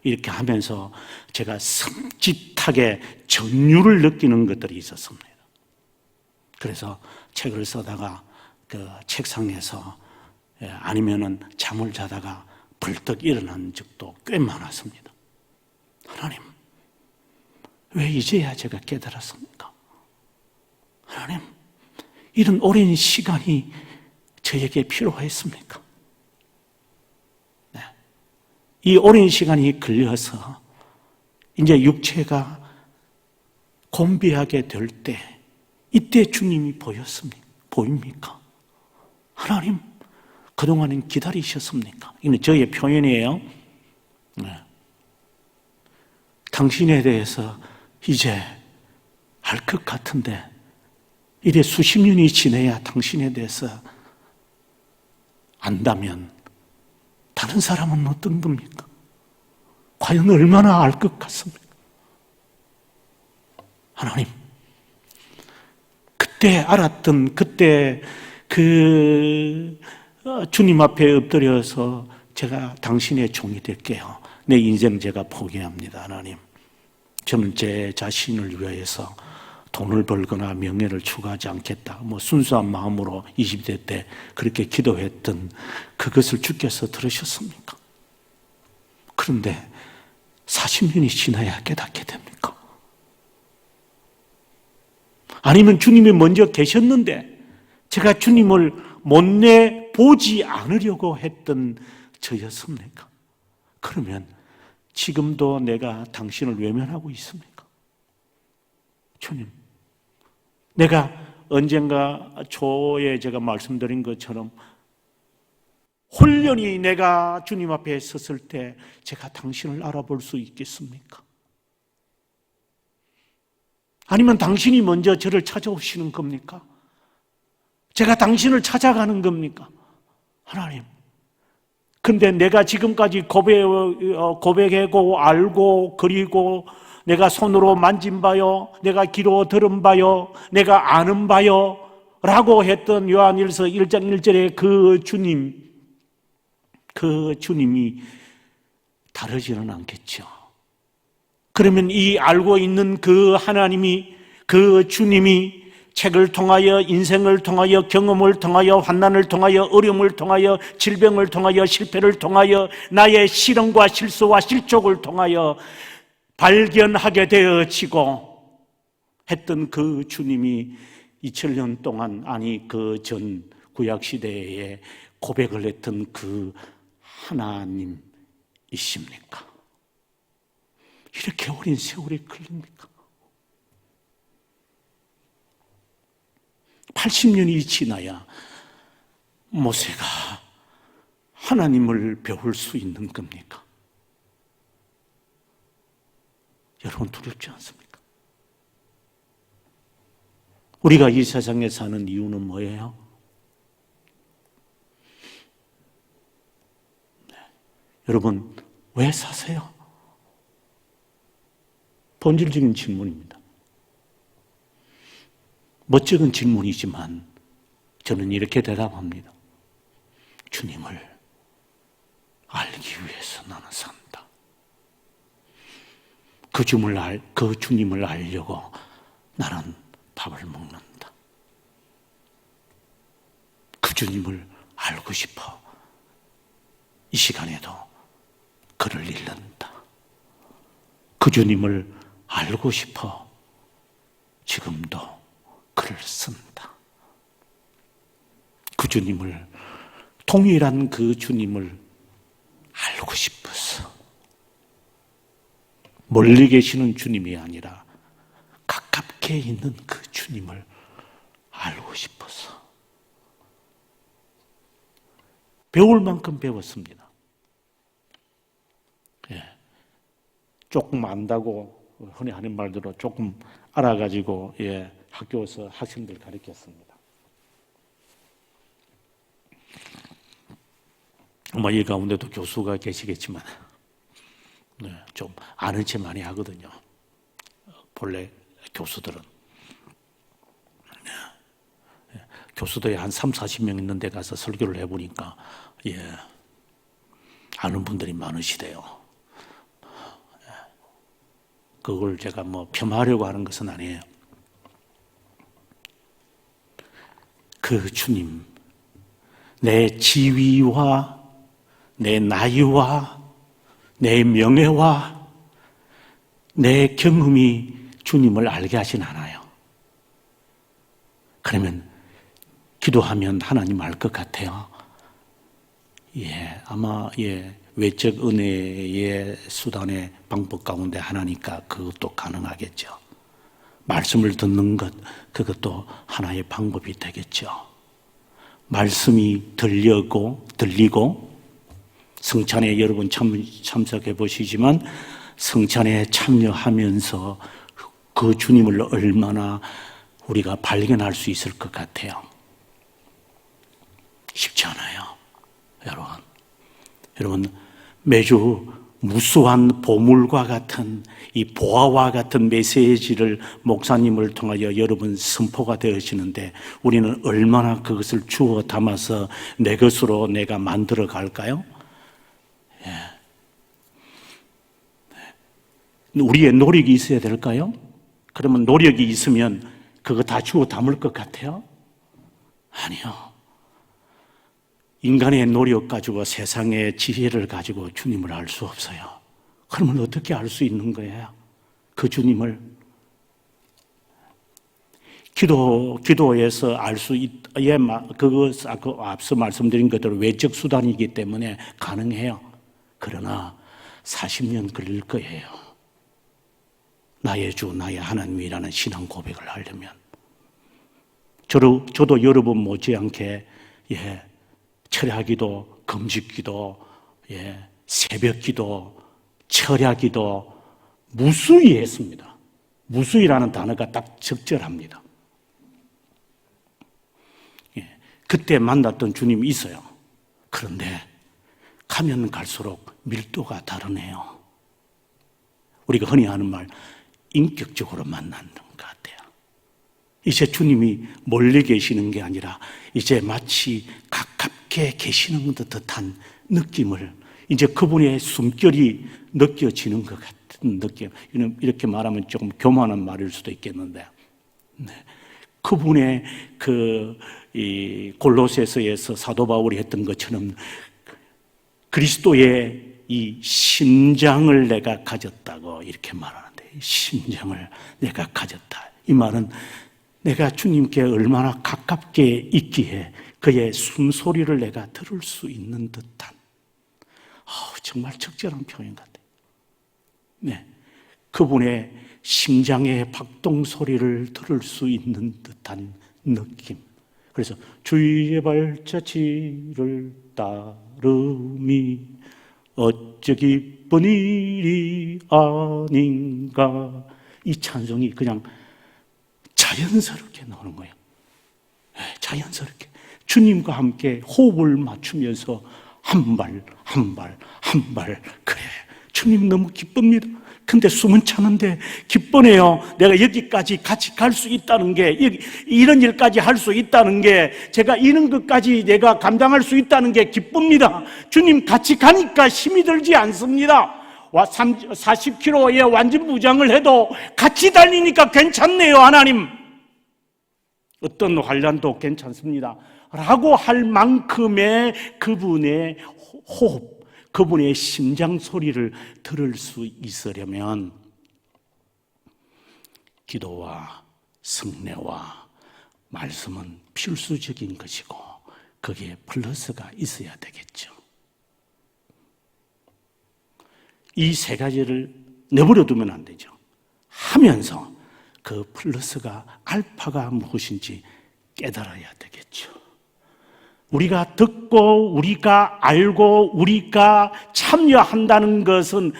이렇게 하면서 제가 섬찟하게 전율을 느끼는 것들이 있었습니다. 그래서 책을 쓰다가 그 책상에서 아니면은 잠을 자다가 벌떡 일어난 적도 꽤 많았습니다. 하나님, 왜 이제야 제가 깨달았습니까? 하나님, 이런 오랜 시간이 저에게 필요했습니까? 이 오랜 시간이 걸려서 이제 육체가 곤비하게 될 때, 이때 주님이 보입니까? 하나님, 그동안은 기다리셨습니까? 이건 저의 표현이에요. 당신에 대해서 이제 알 것 같은데, 이래 수십 년이 지내야 당신에 대해서 안다면 다른 사람은 어떤 겁니까? 과연 얼마나 알 것 같습니까? 하나님, 그때 알았던 그때 그 주님 앞에 엎드려서 제가 당신의 종이 될게요. 내 인생 제가 포기합니다. 하나님, 저는 제 자신을 위해서 돈을 벌거나 명예를 추구하지 않겠다. 순수한 마음으로 20대 때 그렇게 기도했던 그것을 주께서 들으셨습니까? 그런데 40년이 지나야 깨닫게 됩니까? 아니면 주님이 먼저 계셨는데 제가 주님을 못내 보지 않으려고 했던 저였습니까? 그러면 지금도 내가 당신을 외면하고 있습니까? 주님, 내가 언젠가 초에 제가 말씀드린 것처럼 홀연히 내가 주님 앞에 섰을 때 제가 당신을 알아볼 수 있겠습니까? 아니면 당신이 먼저 저를 찾아오시는 겁니까? 제가 당신을 찾아가는 겁니까? 하나님, 근데 내가 지금까지 고백하고 알고 그리고 내가 손으로 만진 바요, 내가 귀로 들은 바요, 내가 아는 바요 라고 했던 요한일서 1장 1절에 그 주님이 다르지는 않겠죠. 그러면 이 알고 있는 그 하나님이, 그 주님이 책을 통하여, 인생을 통하여, 경험을 통하여, 환난을 통하여, 어려움을 통하여, 질병을 통하여, 실패를 통하여, 나의 실언과 실수와 실족을 통하여 발견하게 되어지고 했던 그 주님이 2000년 동안, 아니 그 전 구약시대에 고백을 했던 그 하나님이십니까? 이렇게 오랜 세월이 걸립니까? 80년이 지나야 모세가 하나님을 배울 수 있는 겁니까? 여러분 두렵지 않습니까? 우리가 이 세상에 사는 이유는 뭐예요? 네. 여러분 왜 사세요? 본질적인 질문입니다. 멋쩍은 질문이지만 저는 이렇게 대답합니다. 주님을 알기 위해서 나는 산다. 그 주님을 알려고 나는 밥을 먹는다. 그 주님을 알고 싶어 이 시간에도 글을 읽는다. 그 주님을 알고 싶어 지금도 글을 쓴다. 그 주님을, 동일한 그 주님을 알고 싶어서, 멀리 계시는 주님이 아니라 가깝게 있는 그 주님을 알고 싶어서 배울 만큼 배웠습니다. 예. 조금 안다고 흔히 하는 말대로 조금 알아가지고 학교에서 학생들 가르쳤습니다. 아마 이 가운데도 교수가 계시겠지만 좀 아는 체 많이 하거든요. 본래 교수들은. 교수들이 한 30-40명 있는 데 가서 설교를 해보니까 아는 분들이 많으시대요. 그걸 제가 폄하하려고 하는 것은 아니에요. 그 주님, 내 지위와 내 나이와 내 명예와 내 경험이 주님을 알게 하진 않아요. 그러면 기도하면 하나님 알 것 같아요. 아마 외적 은혜의 수단의 방법 가운데 하나니까 그것도 가능하겠죠. 말씀을 듣는 것, 그것도 하나의 방법이 되겠죠. 말씀이 들리고 성찬에 여러분 참석해 보시지만 성찬에 참여하면서 그 주님을 얼마나 우리가 발견할 수 있을 것 같아요. 쉽지 않아요. 여러분 매주 무수한 보물과 같은 이 보화와 같은 메시지를 목사님을 통하여 여러분 선포가 되어지는데 우리는 얼마나 그것을 주워 담아서 내 것으로 내가 만들어 갈까요? 우리의 노력이 있어야 될까요? 그러면 노력이 있으면 그거 다 주워 담을 것 같아요? 아니요. 인간의 노력 가지고 세상의 지혜를 가지고 주님을 알 수 없어요. 그러면 어떻게 알 수 있는 거예요? 그 주님을 기도에서 알 수 그거 앞서 말씀드린 것대로 외적 수단이기 때문에 가능해요. 그러나 40년 걸릴 거예요. 나의 주, 나의 하나님이라는 신앙 고백을 하려면 저도 여러분 못지않게 철야기도, 금식기도, 새벽기도, 철야기도 무수히 했습니다. 무수히라는 단어가 딱 적절합니다. 그때 만났던 주님이 있어요. 그런데 가면 갈수록 밀도가 다르네요. 우리가 흔히 하는 말, 인격적으로 만나는 것 같아요. 이제 주님이 멀리 계시는 게 아니라 이제 마치 가깝게 계시는 듯한 느낌을, 이제 그분의 숨결이 느껴지는 것 같은 느낌. 이렇게 말하면 조금 교만한 말일 수도 있겠는데, 그분의 이 골로새서에서 사도 바울이 했던 것처럼 그리스도의 이 심장을 내가 가졌다고 이렇게 말하는데, 심장을 내가 가졌다. 이 말은 내가 주님께 얼마나 가깝게 있기에 그의 숨소리를 내가 들을 수 있는 듯한, 정말 적절한 표현 같아요. 네, 그분의 심장의 박동 소리를 들을 수 있는 듯한 느낌. 그래서 주의 발자취를 따름이 어찌 기쁜 일이 아닌가. 이 찬송이 그냥 자연스럽게 나오는 거예요. 자연스럽게 주님과 함께 호흡을 맞추면서 한 발 한 발 한 발, 그래 주님 너무 기쁩니다. 근데 숨은 차는데 기쁘네요. 내가 여기까지 같이 갈 수 있다는 게, 이런 일까지 할 수 있다는 게, 제가 이런 것까지 내가 감당할 수 있다는 게 기쁩니다. 주님 같이 가니까 힘이 들지 않습니다. 40km에 완전 무장을 해도 같이 달리니까 괜찮네요. 하나님, 어떤 환난도 괜찮습니다 라고 할 만큼의 그분의 호흡, 그분의 심장 소리를 들을 수 있으려면 기도와 성례와 말씀은 필수적인 것이고, 거기에 플러스가 있어야 되겠죠. 이 세 가지를 내버려 두면 안 되죠. 하면서 그 플러스가, 알파가 무엇인지 깨달아야 되겠죠. 우리가 듣고 우리가 알고 우리가 참여한다는 것은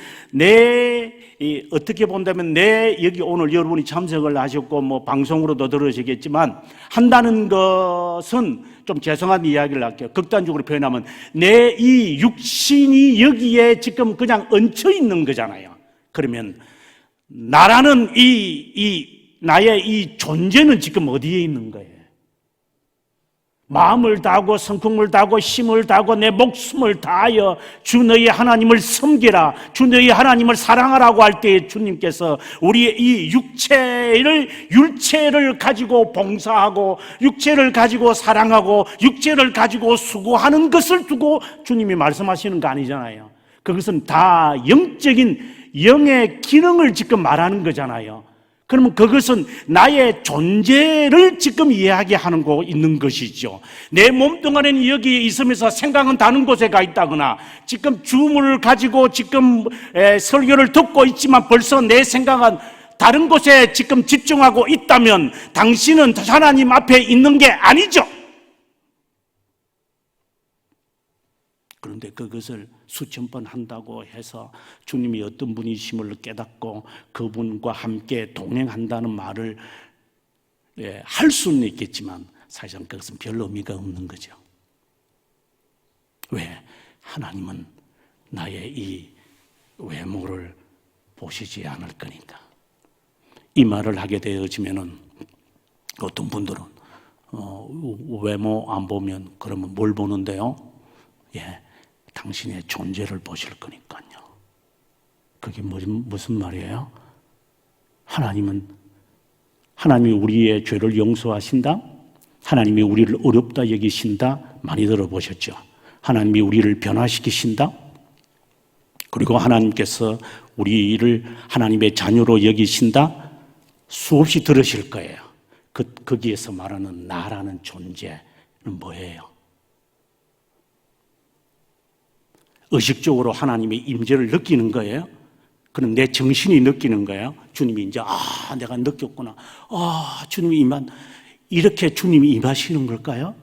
어떻게 본다면 여기 오늘 여러분이 참석을 하셨고 방송으로도 들으시겠지만, 한다는 것은 좀 죄송한 이야기를 할게요. 극단적으로 표현하면 내 이 육신이 여기에 지금 그냥 얹혀 있는 거잖아요. 그러면 나라는 나의 이 존재는 지금 어디에 있는 거예요? 마음을 다하고 성품을 다하고 힘을 다하고 내 목숨을 다하여 주 너희 하나님을 섬기라, 주 너희 하나님을 사랑하라고 할 때 주님께서 우리의 이 율체를 가지고 봉사하고 육체를 가지고 사랑하고 육체를 가지고 수고하는 것을 두고 주님이 말씀하시는 거 아니잖아요. 그것은 다 영의 기능을 지금 말하는 거잖아요. 그러면 그것은 나의 존재를 지금 이야기하는 거 있는 것이죠. 내 몸뚱아리는 여기에 있으면서 생각은 다른 곳에 가 있다거나, 지금 주문을 가지고 지금 설교를 듣고 있지만 벌써 내 생각은 다른 곳에 지금 집중하고 있다면 당신은 하나님 앞에 있는 게 아니죠. 그런데 그것을 수천 번 한다고 해서 주님이 어떤 분이심을 깨닫고 그분과 함께 동행한다는 말을 할 수는 있겠지만 사실상 그것은 별 의미가 없는 거죠. 왜? 하나님은 나의 이 외모를 보시지 않을 거니까. 이 말을 하게 되어지면은 어떤 분들은 외모 안 보면 그러면 뭘 보는데요? 당신의 존재를 보실 거니까요. 그게 무슨 말이에요? 하나님이 우리의 죄를 용서하신다? 하나님이 우리를 어렵다 여기신다? 많이 들어보셨죠? 하나님이 우리를 변화시키신다? 그리고 하나님께서 우리를 하나님의 자녀로 여기신다? 수없이 들으실 거예요. 거기에서 말하는 나라는 존재는 뭐예요? 의식적으로 하나님의 임재를 느끼는 거예요? 그럼 내 정신이 느끼는 거예요? 주님이 이제 내가 느꼈구나. 주님이 이렇게 주님이 임하시는 걸까요?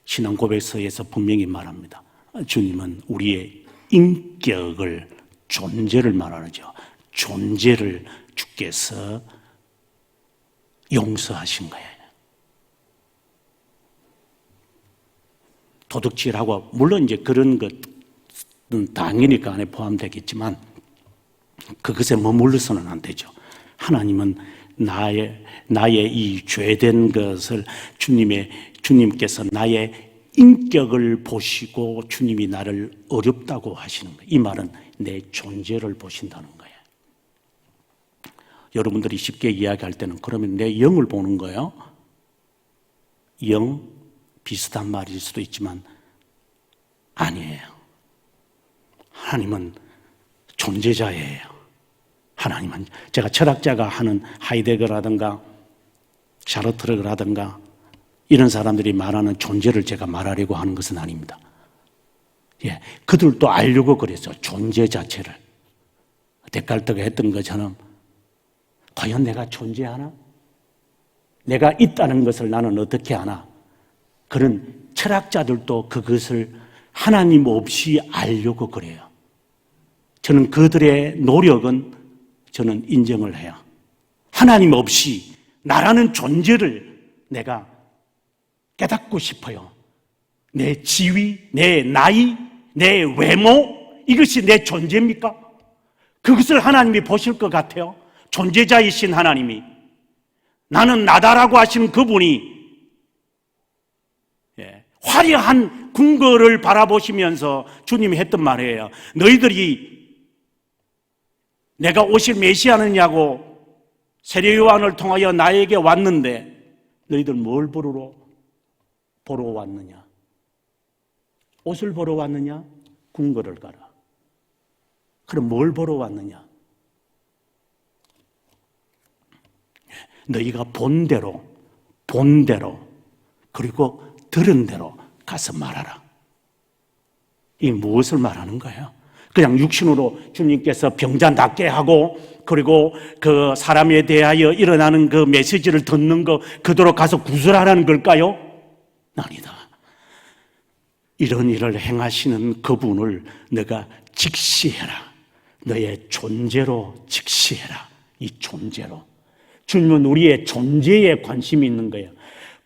신앙 고백서에서 분명히 말합니다. 주님은 우리의 인격을, 존재를 말하죠. 존재를 주께서 용서하신 거예요. 도둑질하고, 물론 이제 그런 것은 당연히 그 안에 포함되겠지만 그것에 머물러서는 안 되죠. 하나님은 나의 이 죄된 것을 주님께서 나의 인격을 보시고 주님이 나를 어렵다고 하시는 거예요. 이 말은 내 존재를 보신다는 거예요. 여러분들이 쉽게 이야기할 때는 그러면 내 영을 보는 거예요. 영 비슷한 말일 수도 있지만 아니에요. 하나님은 존재자예요. 하나님은 제가 철학자가 하는 하이데거라든가 샤르트르라든가 이런 사람들이 말하는 존재를 제가 말하려고 하는 것은 아닙니다. 예, 그들도 알려고 그랬죠. 존재 자체를. 데카르트가 했던 것처럼 과연 내가 존재하나? 내가 있다는 것을 나는 어떻게 아나? 그런 철학자들도 그것을 하나님 없이 알려고 그래요. 저는 그들의 노력은 저는 인정을 해요. 하나님 없이 나라는 존재를 내가 깨닫고 싶어요. 내 지위, 내 나이, 내 외모, 이것이 내 존재입니까? 그것을 하나님이 보실 것 같아요. 존재자이신 하나님이. 나는 나다라고 하시는 그분이 화려한 궁궐을 바라보시면서 주님이 했던 말이에요. 너희들이 내가 오실 메시아느냐고 세례 요한을 통하여 나에게 왔는데 너희들 뭘 보러 왔느냐? 옷을 보러 왔느냐? 궁궐을 가라. 그럼 뭘 보러 왔느냐? 너희가 본 대로 그리고 들은 대로 가서 말하라. 이 무엇을 말하는 거예요? 그냥 육신으로 주님께서 병자 낫게 하고 그리고 그 사람에 대하여 일어나는 그 메시지를 듣는 거 그대로 가서 구술하라는 걸까요? 아니다. 이런 일을 행하시는 그분을 너가 직시해라. 너의 존재로 직시해라. 이 존재로. 주님은 우리의 존재에 관심이 있는 거예요.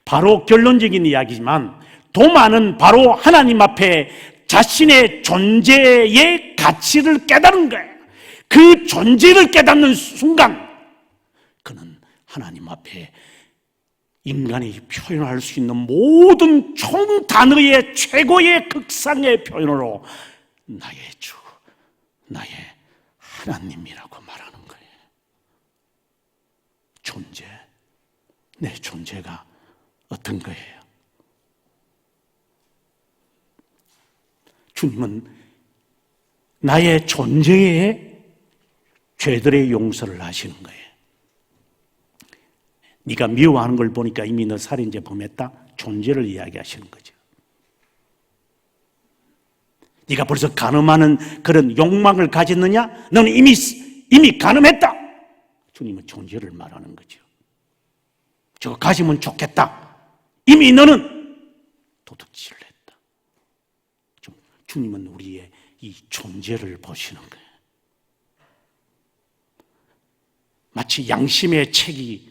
바로 결론적인 이야기지만 도마는 바로 하나님 앞에 자신의 존재의 가치를 깨달은 거예요. 그 존재를 깨닫는 순간 그는 하나님 앞에 인간이 표현할 수 있는 모든 총단어의 최고의 극상의 표현으로 나의 주, 나의 하나님이라고 말하는 거예요. 존재, 내 존재가 어떤 거예요? 주님은 나의 존재에 죄들의 용서를 하시는 거예요. 네가 미워하는 걸 보니까 이미 너 살인죄 범했다? 존재를 이야기하시는 거죠. 네가 벌써 간음하는 그런 욕망을 가졌느냐? 너는 이미 간음했다. 주님은 존재를 말하는 거죠. 저거 가지면 좋겠다. 이미 너는 도둑질을 했다. 주님은 우리의 이 존재를 보시는 거예요. 마치 양심의 책이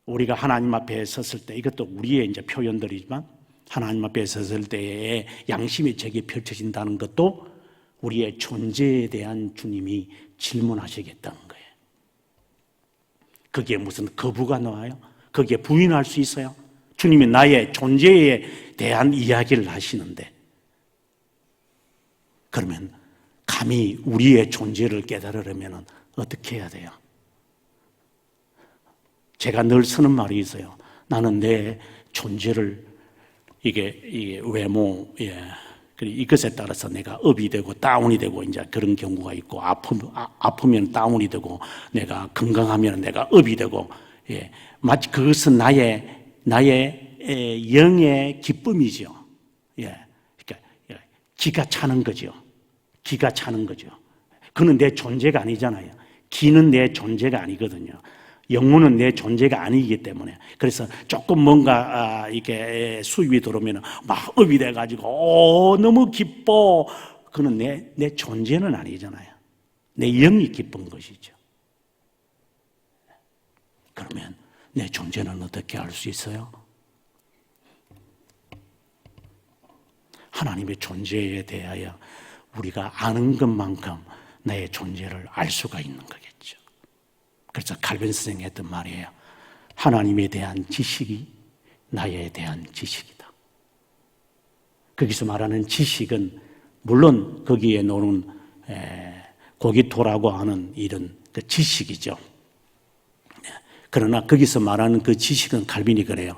우리가 하나님 앞에 섰을 때, 이것도 우리의 이제 표현들이지만 하나님 앞에 섰을 때에 양심의 책이 펼쳐진다는 것도 우리의 존재에 대한 주님이 질문하시겠다는 거예요. 거기에 무슨 거부가 나와요? 거기에 부인할 수 있어요? 주님이 나의 존재에 대한 이야기를 하시는데, 그러면 감히 우리의 존재를 깨달으려면 어떻게 해야 돼요? 제가 늘 쓰는 말이 있어요. 나는 내 존재를 이게 외모, 이것에 따라서 내가 업이 되고 다운이 되고 이제 그런 경우가 있고, 아프면 다운이 되고, 내가 건강하면 내가 업이 되고, 마치 그것은 나의 영의 기쁨이죠. 그러니까 기가 차는 거죠. 기가 차는 거죠. 그는 내 존재가 아니잖아요. 기는 내 존재가 아니거든요. 영혼은 내 존재가 아니기 때문에. 그래서 조금 뭔가 이렇게 수입이 들어오면 막 업이 돼가지고 너무 기뻐. 그는 내 존재는 아니잖아요. 내 영이 기쁜 것이죠. 그러면 내 존재는 어떻게 알 수 있어요? 하나님의 존재에 대하여 우리가 아는 것만큼 나의 존재를 알 수가 있는 거겠죠. 그래서 칼빈 선생이 했던 말이에요. 하나님에 대한 지식이 나에 대한 지식이다. 거기서 말하는 지식은 물론 거기에 노는 고기토라고 하는 이런 그 지식이죠. 그러나 거기서 말하는 그 지식은 칼빈이 그래요.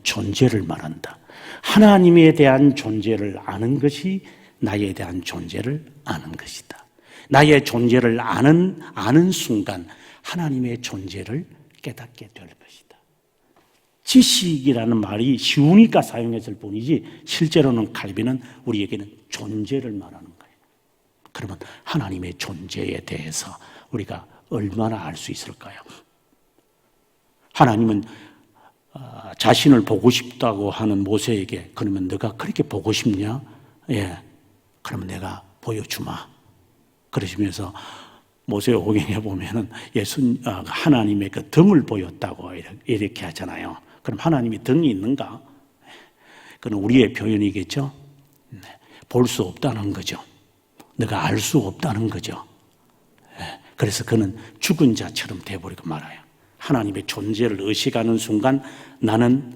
존재를 말한다. 하나님에 대한 존재를 아는 것이 나에 대한 존재를 아는 것이다. 나의 존재를 아는 순간 하나님의 존재를 깨닫게 될 것이다. 지식이라는 말이 쉬우니까 사용했을 뿐이지 실제로는 칼빈은 우리에게는 존재를 말하는 거예요. 그러면 하나님의 존재에 대해서 우리가 얼마나 알 수 있을까요? 하나님은 자신을 보고 싶다고 하는 모세에게 그러면 너가 그렇게 보고 싶냐? 예, 그러면 내가 보여주마. 그러시면서 모세오경에 보면은 하나님의 그 등을 보였다고 이렇게 하잖아요. 그럼 하나님이 등이 있는가? 그건 우리의 표현이겠죠. 볼 수 없다는 거죠. 내가 알 수 없다는 거죠. 그래서 그는 죽은 자처럼 돼버리고 말아요. 하나님의 존재를 의식하는 순간 나는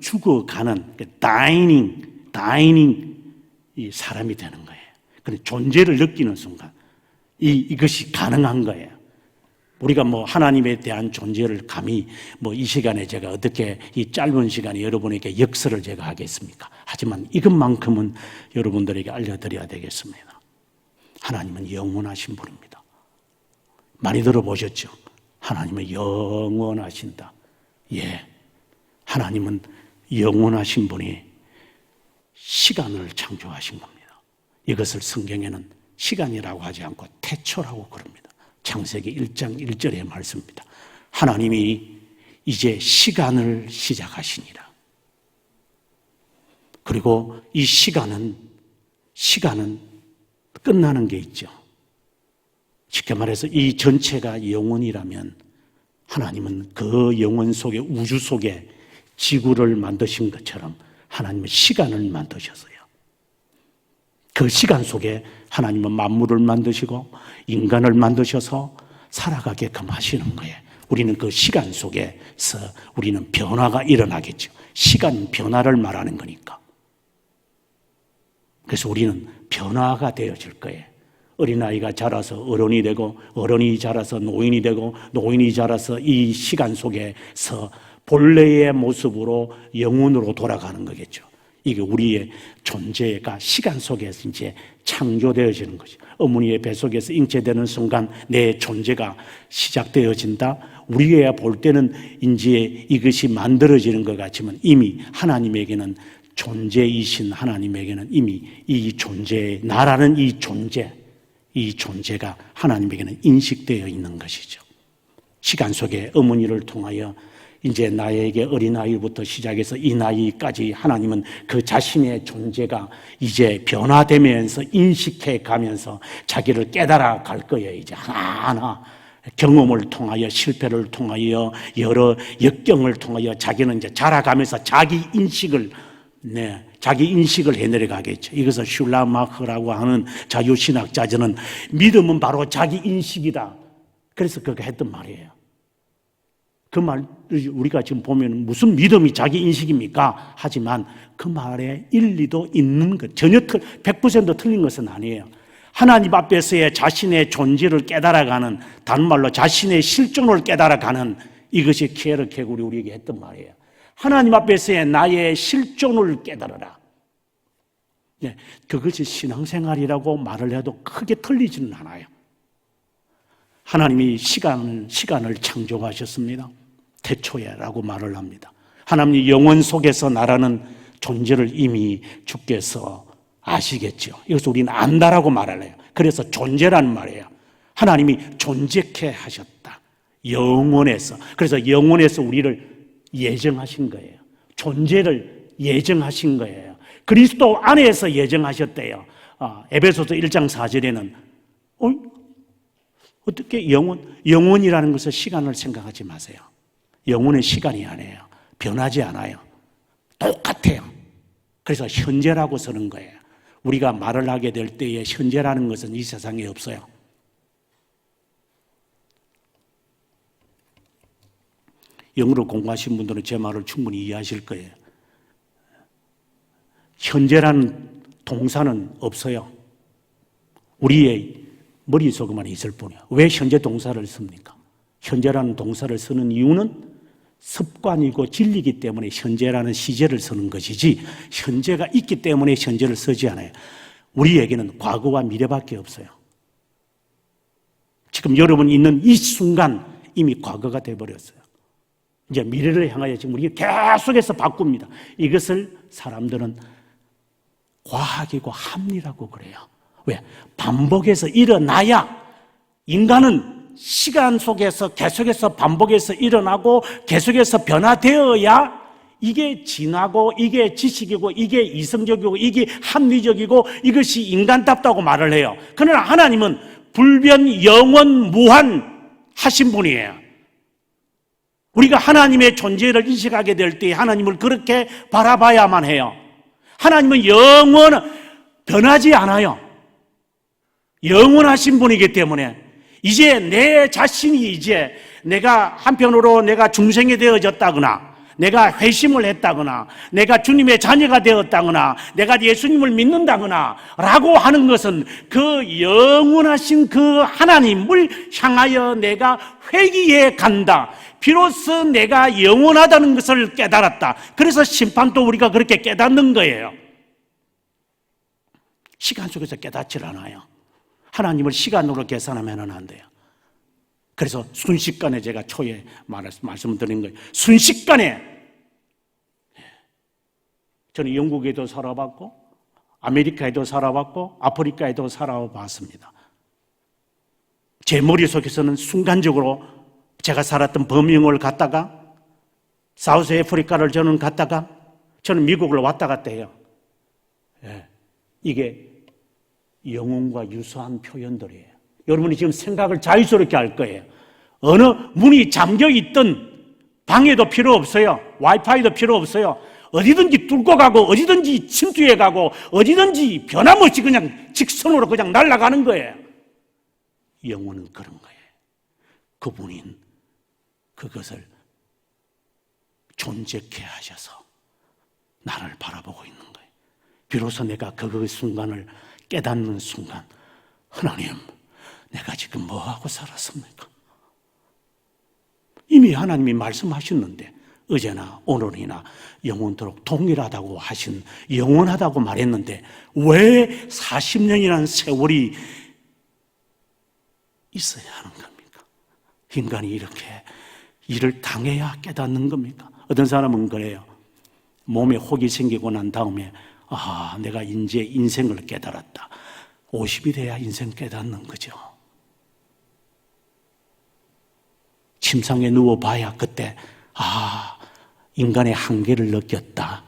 죽어가는 dying 이 사람이 되는 거예요. 그런 존재를 느끼는 순간 이것이 가능한 거예요. 우리가 하나님에 대한 존재를 감히 이 시간에 제가 어떻게 이 짧은 시간에 여러분에게 역설을 제가 하겠습니까? 하지만 이것만큼은 여러분들에게 알려드려야 되겠습니다. 하나님은 영원하신 분입니다. 많이 들어보셨죠? 하나님은 영원하신다. 예, 하나님은 영원하신 분이 시간을 창조하신 겁니다. 이것을 성경에는 시간이라고 하지 않고 태초라고 그럽니다. 창세기 1장 1절의 말씀입니다. 하나님이 이제 시간을 시작하시니라. 그리고 이 시간은 끝나는 게 있죠. 쉽게 말해서 이 전체가 영원이라면 하나님은 그 영원 속에 우주 속에 지구를 만드신 것처럼 하나님은 시간을 만드셨어요. 그 시간 속에 하나님은 만물을 만드시고 인간을 만드셔서 살아가게끔 하시는 거예요. 우리는 그 시간 속에서 우리는 변화가 일어나겠죠. 시간 변화를 말하는 거니까. 그래서 우리는 변화가 되어질 거예요. 어린아이가 자라서 어른이 되고 어른이 자라서 노인이 되고 노인이 자라서 이 시간 속에서 본래의 모습으로 영혼으로 돌아가는 거겠죠. 이게 우리의 존재가 시간 속에서 이제 창조되어지는 거죠. 어머니의 뱃속에서 잉태되는 순간 내 존재가 시작되어진다. 우리가 볼 때는 이제 이것이 만들어지는 것 같지만 이미 하나님에게는 존재이신 하나님에게는 이미 이 존재, 나라는 이 존재가 하나님에게는 인식되어 있는 것이죠. 시간 속에 어머니를 통하여 이제 나에게 어린아이부터 시작해서 이 나이까지 하나님은 그 자신의 존재가 이제 변화되면서 인식해 가면서 자기를 깨달아 갈 거예요. 이제 하나하나 경험을 통하여 실패를 통하여 여러 역경을 통하여 자기는 이제 자라가면서 자기 인식을 해내려가겠죠. 이것을 슐라마커라고 하는 자유신학자들은 믿음은 바로 자기 인식이다. 그래서 그거 했던 말이에요. 그 말 우리가 지금 보면 무슨 믿음이 자기 인식입니까? 하지만 그 말에 일리도 있는 것, 전혀 100% 틀린 것은 아니에요. 하나님 앞에서의 자신의 존재를 깨달아가는, 다른 말로 자신의 실존을 깨달아가는 이것이 키에르 케굴이 우리에게 했던 말이에요. 하나님 앞에서의 나의 실존을 깨달아라. 네, 그것이 신앙생활이라고 말을 해도 크게 틀리지는 않아요. 하나님이 시간을 창조하셨습니다. 태초에라고 말을 합니다. 하나님이 영원 속에서 나라는 존재를 이미 주께서 아시겠죠. 이것을 우리는 안다라고 말을 해요. 그래서 존재라는 말이에요. 하나님이 존재케 하셨다. 영원에서. 그래서 영원에서 우리를 예정하신 거예요. 존재를 예정하신 거예요. 그리스도 안에서 예정하셨대요. 에베소서 1장 4절에는 어떻게 영원이라는 것을 시간을 생각하지 마세요. 영원은 시간이 아니에요. 변하지 않아요. 똑같아요. 그래서 현재라고 쓰는 거예요. 우리가 말을 하게 될 때에 현재라는 것은 이 세상에 없어요. 영어로 공부하신 분들은 제 말을 충분히 이해하실 거예요. 현재라는 동사는 없어요. 우리의 머릿속에만 있을 뿐이에요. 왜 현재 동사를 씁니까? 현재라는 동사를 쓰는 이유는 습관이고 진리이기 때문에 현재라는 시제를 쓰는 것이지 현재가 있기 때문에 현재를 쓰지 않아요. 우리에게는 과거와 미래밖에 없어요. 지금 여러분 있는 이 순간 이미 과거가 되어버렸어요. 이제 미래를 향하여 지금 우리가 계속해서 바꿉니다. 이것을 사람들은 과학이고 합리라고 그래요. 왜? 반복해서 일어나야 인간은 시간 속에서 계속해서 반복해서 일어나고 계속해서 변화되어야 이게 진화고 이게 지식이고 이게 이성적이고 이게 합리적이고 이것이 인간답다고 말을 해요. 그러나 하나님은 불변, 영원, 무한 하신 분이에요. 우리가 하나님의 존재를 인식하게 될 때 하나님을 그렇게 바라봐야만 해요. 하나님은 변하지 않아요. 영원하신 분이기 때문에 이제 내 자신이 이제 내가 한편으로 내가 중생이 되어졌다거나 내가 회심을 했다거나 내가 주님의 자녀가 되었다거나 내가 예수님을 믿는다거나 라고 하는 것은 그 영원하신 그 하나님을 향하여 내가 회귀해 간다. 비로소 내가 영원하다는 것을 깨달았다. 그래서 심판도 우리가 그렇게 깨닫는 거예요. 시간 속에서 깨닫질 않아요. 하나님을 시간으로 계산하면 안 돼요. 그래서 순식간에 제가 초에 말씀을 드린 거예요. 순식간에 저는 영국에도 살아봤고 아메리카에도 살아봤고 아프리카에도 살아봤습니다. 제 머릿속에서는 순간적으로 제가 살았던 범용을 갔다가 사우스 아프리카를 저는 갔다가 저는 미국을 왔다 갔다 해요. 이게 영혼과 유사한 표현들이에요. 여러분이 지금 생각을 자유스럽게 할 거예요. 어느 문이 잠겨있던 방에도 필요 없어요. 와이파이도 필요 없어요. 어디든지 뚫고 가고 어디든지 침투해 가고 어디든지 변함없이 그냥 직선으로 그냥 날아가는 거예요. 영혼은 그런 거예요. 그분인 그것을 존재케 하셔서 나를 바라보고 있는 거예요. 비로소 내가 그 순간을 깨닫는 순간 하나님 내가 지금 뭐하고 살았습니까? 이미 하나님이 말씀하셨는데 어제나 오늘이나 영원토록 동일하다고 하신 영원하다고 말했는데 왜 40년이라는 세월이 있어야 하는 겁니까? 인간이 이렇게 일을 당해야 깨닫는 겁니까? 어떤 사람은 그래요. 몸에 혹이 생기고 난 다음에 내가 이제 인생을 깨달았다. 50이 돼야 인생 깨닫는 거죠. 침상에 누워봐야 그때 인간의 한계를 느꼈다.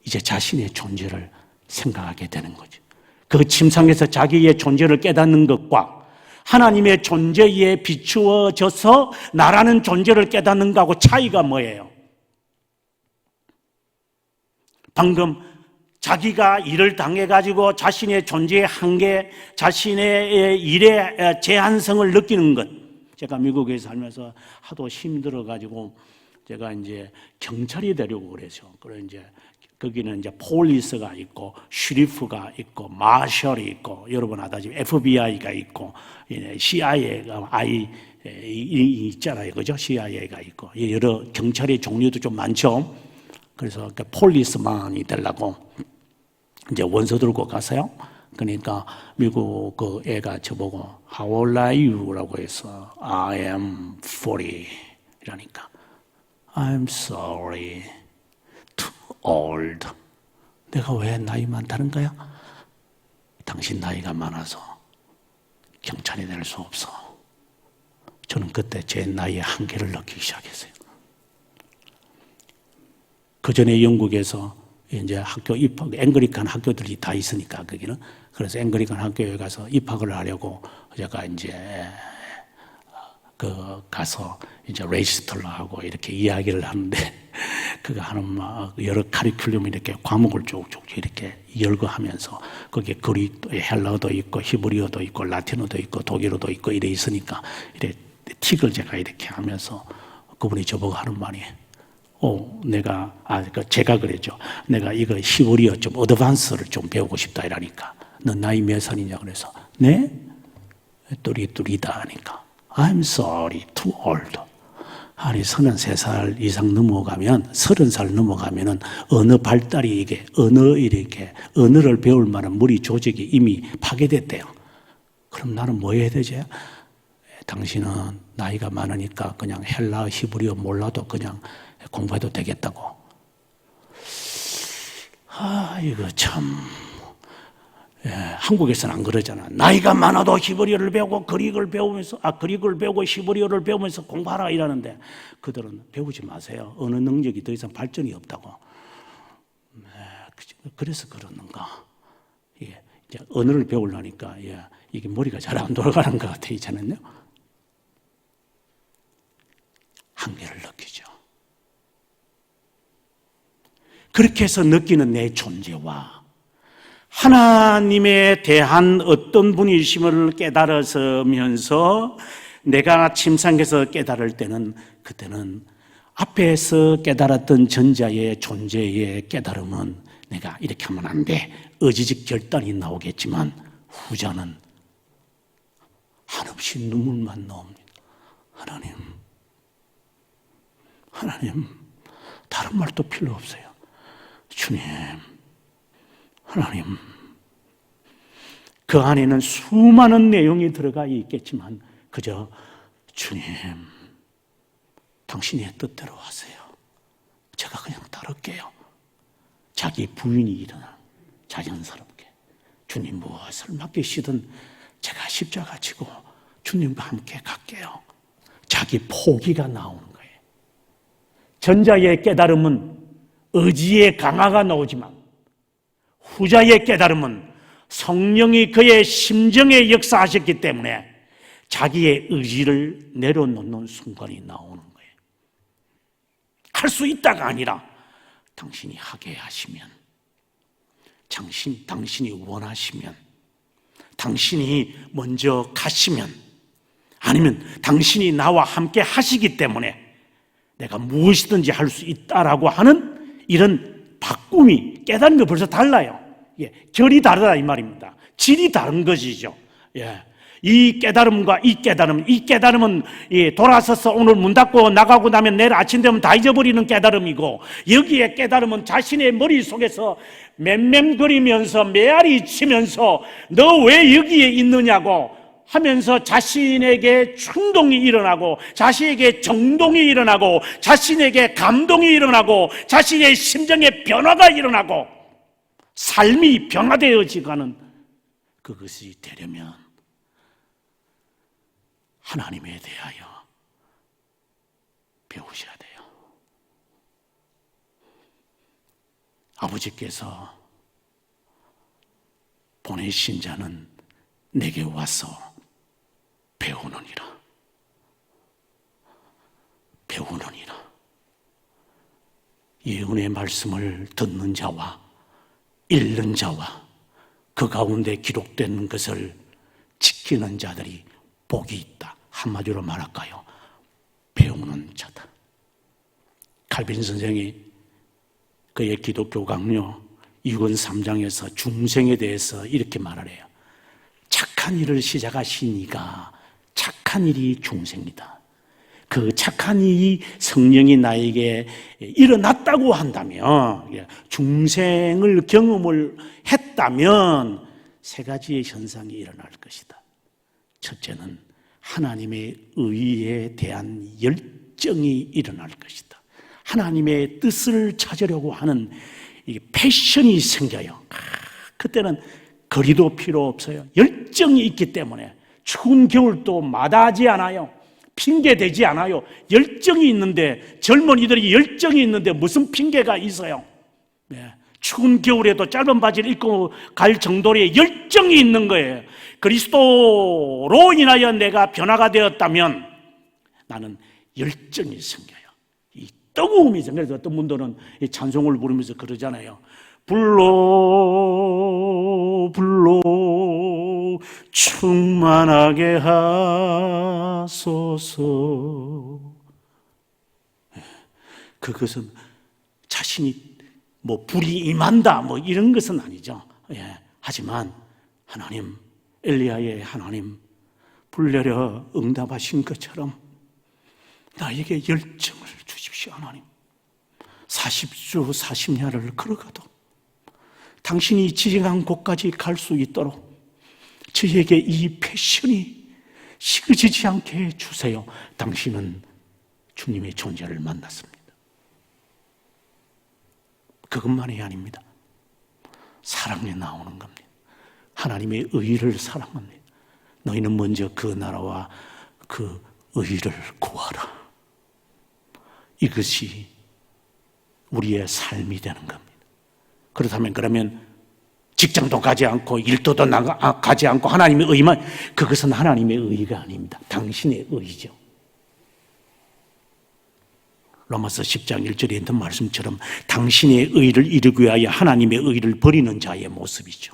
이제 자신의 존재를 생각하게 되는 거죠. 그 침상에서 자기의 존재를 깨닫는 것과 하나님의 존재에 비추어져서 나라는 존재를 깨닫는 것하고 차이가 뭐예요? 방금 자기가 일을 당해가지고 자신의 존재의 한계, 자신의 일의 제한성을 느끼는 것. 제가 미국에 살면서 하도 힘들어가지고 제가 이제 경찰이 되려고 그래서. 그래 이제 거기는 이제 폴리스가 있고, 슈리프가 있고, 마셜이 있고, 여러분 아다시피 FBI가 있고, CIA가 있잖아요, 그죠? CIA가 있고, 여러 경찰의 종류도 좀 많죠. 그래서 그 폴리스만이 되려고 이제 원서 들고 가세요. 그러니까 미국 그 애가 저보고 How old are you? 라고 해서 I am 40 이러니까 I'm sorry, too old. 내가 왜 나이 많다는 거야? 당신 나이가 많아서 경찰이 될 수 없어. 저는 그때 제 나이의 한계를 느끼기 시작했어요. 그 전에 영국에서 이제 학교 입학, 앵글리칸 학교들이 다 있으니까, 거기는. 그래서 앵글리칸 학교에 가서 입학을 하려고 제가 이제, 가서 이제 레지스터를 하고 이렇게 이야기를 하는데, 그거 하는 여러 카리큘럼 이렇게 과목을 쭉쭉 이렇게 열거 하면서, 거기에 그리스, 헬라어도 있고, 히브리어도 있고, 라틴어도 있고, 독일어도 있고, 이래 있으니까, 이래 틱을 제가 이렇게 하면서 그분이 저보고 하는 말이, 제가 그랬죠. 내가 이거 히브리어 좀 어드밴스를 좀 배우고 싶다 이러니까. 너 나이 몇 살이냐 그래서 네? 뚜리뚜리다 하니까 I'm sorry, too old. 아니, 33살 이상 넘어가면, 30살 넘어가면은 언어 발달이 이게, 언어를 배울 만한 머리 조직이 이미 파괴됐대요. 그럼 나는 뭐 해야 되지? 당신은 나이가 많으니까 그냥 헬라, 히브리어 몰라도 그냥 공부해도 되겠다고. 이거 참, 한국에서는 안 그러잖아. 나이가 많아도 히브리어를 배우고 그릭을 배우고 히브리어를 배우면서 공부하라 이러는데, 그들은 배우지 마세요. 언어 능력이 더 이상 발전이 없다고. 그래서 그러는가. 이제 언어를 배우려니까 이게 머리가 잘 안 돌아가는 것 같아요. 저는요. 한계를 느끼죠. 그렇게 해서 느끼는 내 존재와 하나님에 대한 어떤 분이심을 깨달아서면서 내가 침상에서 깨달을 때는, 그때는 앞에서 깨달았던 전자의 존재의 깨달음은 내가 이렇게 하면 안 돼, 의지적 결단이 나오겠지만, 후자는 한없이 눈물만 나옵니다. 하나님, 다른 말도 필요 없어요. 주님, 하나님. 그 안에는 수많은 내용이 들어가 있겠지만 그저 주님, 당신의 뜻대로 하세요. 제가 그냥 따를게요. 자기 부인이 일어나 자연스럽게 주님 무엇을 맡기시든 제가 십자가 지고 주님과 함께 갈게요. 자기 포기가 나오는 거예요. 전자의 깨달음은 의지의 강화가 나오지만, 후자의 깨달음은 성령이 그의 심정에 역사하셨기 때문에 자기의 의지를 내려놓는 순간이 나오는 거예요. 할 수 있다가 아니라 당신이 하게 하시면, 당신이 원하시면, 당신이 먼저 가시면, 아니면 당신이 나와 함께 하시기 때문에 내가 무엇이든지 할 수 있다라고 하는 이런 바꿈이, 깨달음이 벌써 달라요. 결이 다르다 이 말입니다. 질이 다른 것이죠. 이 깨달음과 이 깨달음은 돌아서서 오늘 문 닫고 나가고 나면 내일 아침 되면 다 잊어버리는 깨달음이고, 여기에 깨달음은 자신의 머릿속에서 맴맴거리면서 메아리 치면서 너 왜 여기에 있느냐고 하면서 자신에게 충동이 일어나고, 자신에게 정동이 일어나고, 자신에게 감동이 일어나고, 자신의 심정에 변화가 일어나고 삶이 변화되어지가는, 그것이 되려면 하나님에 대하여 배우셔야 돼요. 아버지께서 보내신 자는 내게 와서 배우느니라. 예언의 말씀을 듣는 자와 읽는 자와 그 가운데 기록된 것을 지키는 자들이 복이 있다. 한마디로 말할까요? 배우는 자다. 칼빈 선생이 그의 기독교 강요 6권 3장에서 중생에 대해서 이렇게 말을 해요. 착한 일을 시작하신 이가 착한 일이 중생이다. 그 착한 일이 성령이 나에게 일어났다고 한다면, 중생을 경험을 했다면 세 가지의 현상이 일어날 것이다. 첫째는 하나님의 의에 대한 열정이 일어날 것이다. 하나님의 뜻을 찾으려고 하는 이 패션이 생겨요. 그때는 거리도 필요 없어요. 열정이 있기 때문에 추운 겨울도 마다하지 않아요. 핑계대지 않아요. 열정이 있는데, 젊은이들이 열정이 있는데 무슨 핑계가 있어요? 추운 겨울에도 짧은 바지를 입고 갈 정도의 열정이 있는 거예요. 그리스도로 인하여 내가 변화가 되었다면 나는 열정이 생겨요. 이 뜨거움이 생겨요. 그래서 어떤 분들은 이 찬송을 부르면서 그러잖아요. 불러 충만하게 하소서. 그것은 자신이 불이 임한다 이런 것은 아니죠. 하지만 하나님, 엘리야의 하나님, 불내려 응답하신 것처럼 나에게 열정을 주십시오. 하나님, 40주 40야를 걸어가도 당신이 지정한 곳까지 갈 수 있도록 저에게 이 패션이 식어지지 않게 해주세요. 당신은 주님의 존재를 만났습니다. 그것만이 아닙니다. 사랑에 나오는 겁니다. 하나님의 의를 사랑합니다. 너희는 먼저 그 나라와 그 의를 구하라. 이것이 우리의 삶이 되는 겁니다. 그렇다면 그러면 직장도 가지 않고 일도도 가지 않고 하나님의 의만, 그것은 하나님의 의가 아닙니다. 당신의 의죠. 로마서 10장 1절에 있는 말씀처럼 당신의 의를 이루기 위하여 하나님의 의를 버리는 자의 모습이죠.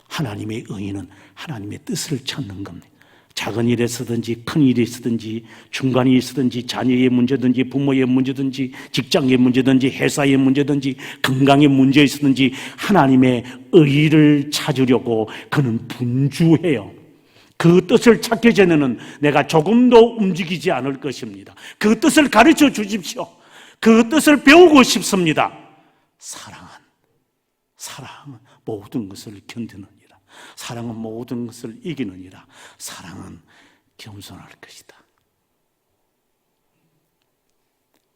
하나님의 의는 하나님의 뜻을 찾는 겁니다. 작은 일에 쓰든지 큰 일에 쓰든지 중간에 쓰든지 자녀의 문제든지 부모의 문제든지 직장의 문제든지 회사의 문제든지 건강의 문제에 쓰든지 하나님의 의를 찾으려고 그는 분주해요. 그 뜻을 찾기 전에는 내가 조금도 움직이지 않을 것입니다. 그 뜻을 가르쳐 주십시오. 그 뜻을 배우고 싶습니다. 사랑은 모든 것을 견디느니라. 사랑은 모든 것을 이기느니라. 사랑은 겸손할 것이다.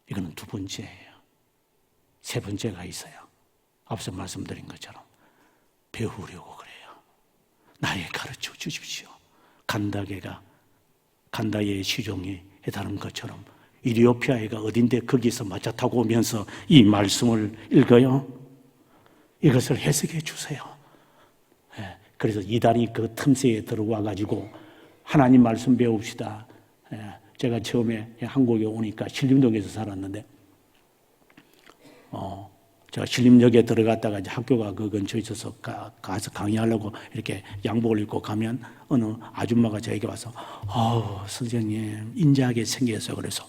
이거는 두 번째예요. 세 번째가 있어요. 앞서 말씀드린 것처럼 배우려고 그래요. 나에게 가르쳐 주십시오. 간다의 시종이 해다는 것처럼 이리오피아가 어딘데 거기서 마차 타고 오면서 이 말씀을 읽어요. 이것을 해석해 주세요. 그래서 이단이 그 틈새에 들어와 가지고 하나님 말씀 배웁시다. 제가 처음에 한국에 오니까 신림동에서 살았는데 제가 신림역에 들어갔다가 이제 학교가 그 근처에 있어서 가서 강의하려고 이렇게 양복을 입고 가면 어느 아줌마가 저에게 와서 선생님 인자하게 생겨서 그래서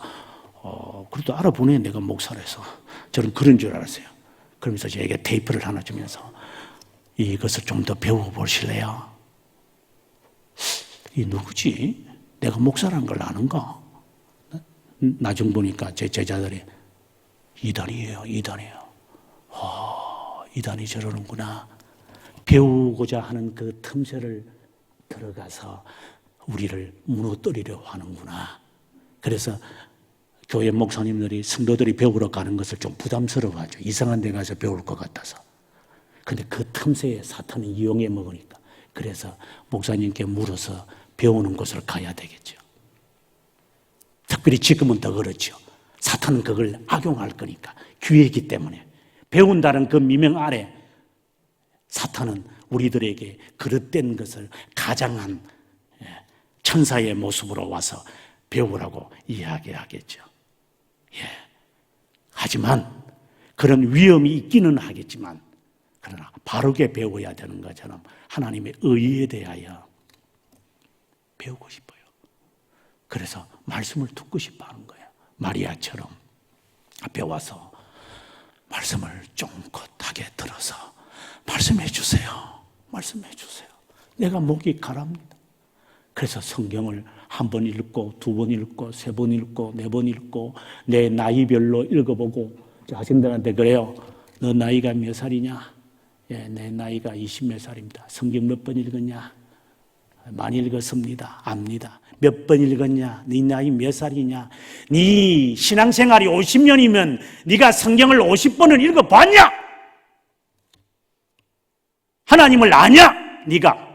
그래도 알아보네 내가 목사라서 저는 그런 줄 알았어요. 그러면서 저에게 테이프를 하나 주면서 이것을 좀 더 배워보실래요? 이 누구지? 내가 목사라는 걸 아는가? 나중 보니까 제 제자들이 이단이에요. 이단이 저러는구나. 배우고자 하는 그 틈새를 들어가서 우리를 무너뜨리려 하는구나. 그래서 교회 목사님들이 성도들이 배우러 가는 것을 좀 부담스러워하죠. 이상한 데 가서 배울 것 같아서. 근데 그 틈새에 사탄이 이용해 먹으니까 그래서 목사님께 물어서 배우는 곳을 가야 되겠죠. 특별히 지금은 더 그렇죠. 사탄은 그걸 악용할 거니까 기회이기 때문에 배운다는 그 미명 아래 사탄은 우리들에게 그릇된 것을 가장한 천사의 모습으로 와서 배우라고 이야기하겠죠. 하지만 그런 위험이 있기는 하겠지만 그러나 바르게 배워야 되는 것처럼 하나님의 의에 대하여 배우고 싶어요. 그래서 말씀을 듣고 싶어 하는 거예요. 마리아처럼 앞에 와서 말씀을 쫑긋하게 들어서 말씀해 주세요. 내가 목이 가랍니다. 그래서 성경을 한 번 읽고 두 번 읽고 세 번 읽고 네 번 읽고 내 나이별로 읽어보고 학생들한테 그래요. 너 나이가 몇 살이냐? 내 나이가 20몇 살입니다. 성경 몇 번 읽었냐? 많이 읽었습니다. 압니다. 몇 번 읽었냐? 네 나이 몇 살이냐? 네 신앙생활이 50년이면 네가 성경을 50번을 읽어봤냐? 하나님을 아냐? 네가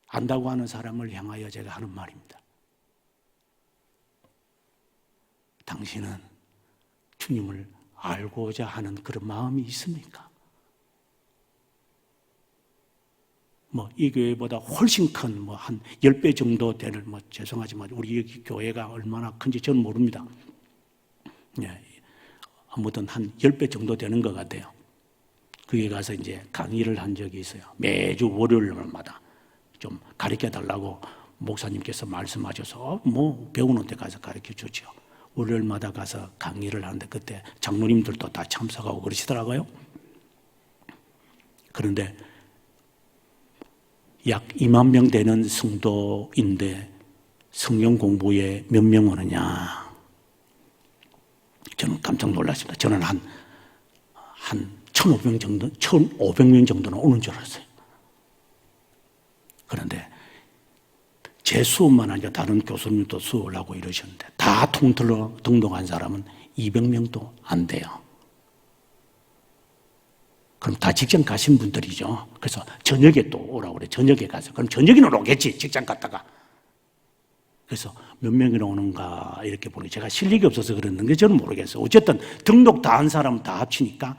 안다고 하는 사람을 향하여 제가 하는 말입니다. 당신은 주님을 알고자 하는 그런 마음이 있습니까? 이 교회보다 훨씬 큰 한 10배 정도 되는 죄송하지만 우리 교회가 얼마나 큰지 저는 모릅니다. 아무튼 한 10배 정도 되는 것 같아요. 거기 가서 이제 강의를 한 적이 있어요. 매주 월요일마다 좀 가르쳐 달라고 목사님께서 말씀하셔서 배우는 데 가서 가르쳐 주죠. 월요일마다 가서 강의를 하는데 그때 장로님들도 다 참석하고 그러시더라고요. 그런데 약 2만 명 되는 성도인데 성경 공부에 몇 명 오느냐? 저는 깜짝 놀랐습니다. 저는 한 1,500명 정도, 1,500명 정도는 오는 줄 알았어요. 그런데 제 수업만 아니라 다른 교수님도 수업을 하고 이러셨는데 다 통틀어 등록한 사람은 200명도 안 돼요. 그럼 다 직장 가신 분들이죠. 그래서 저녁에 또 오라고 그래. 저녁에 가서. 그럼 저녁에는 오겠지. 직장 갔다가. 그래서 몇 명이나 오는가 이렇게 보니 제가 실력이 없어서 그랬는데 저는 모르겠어요. 어쨌든 등록 다 한 사람 다 합치니까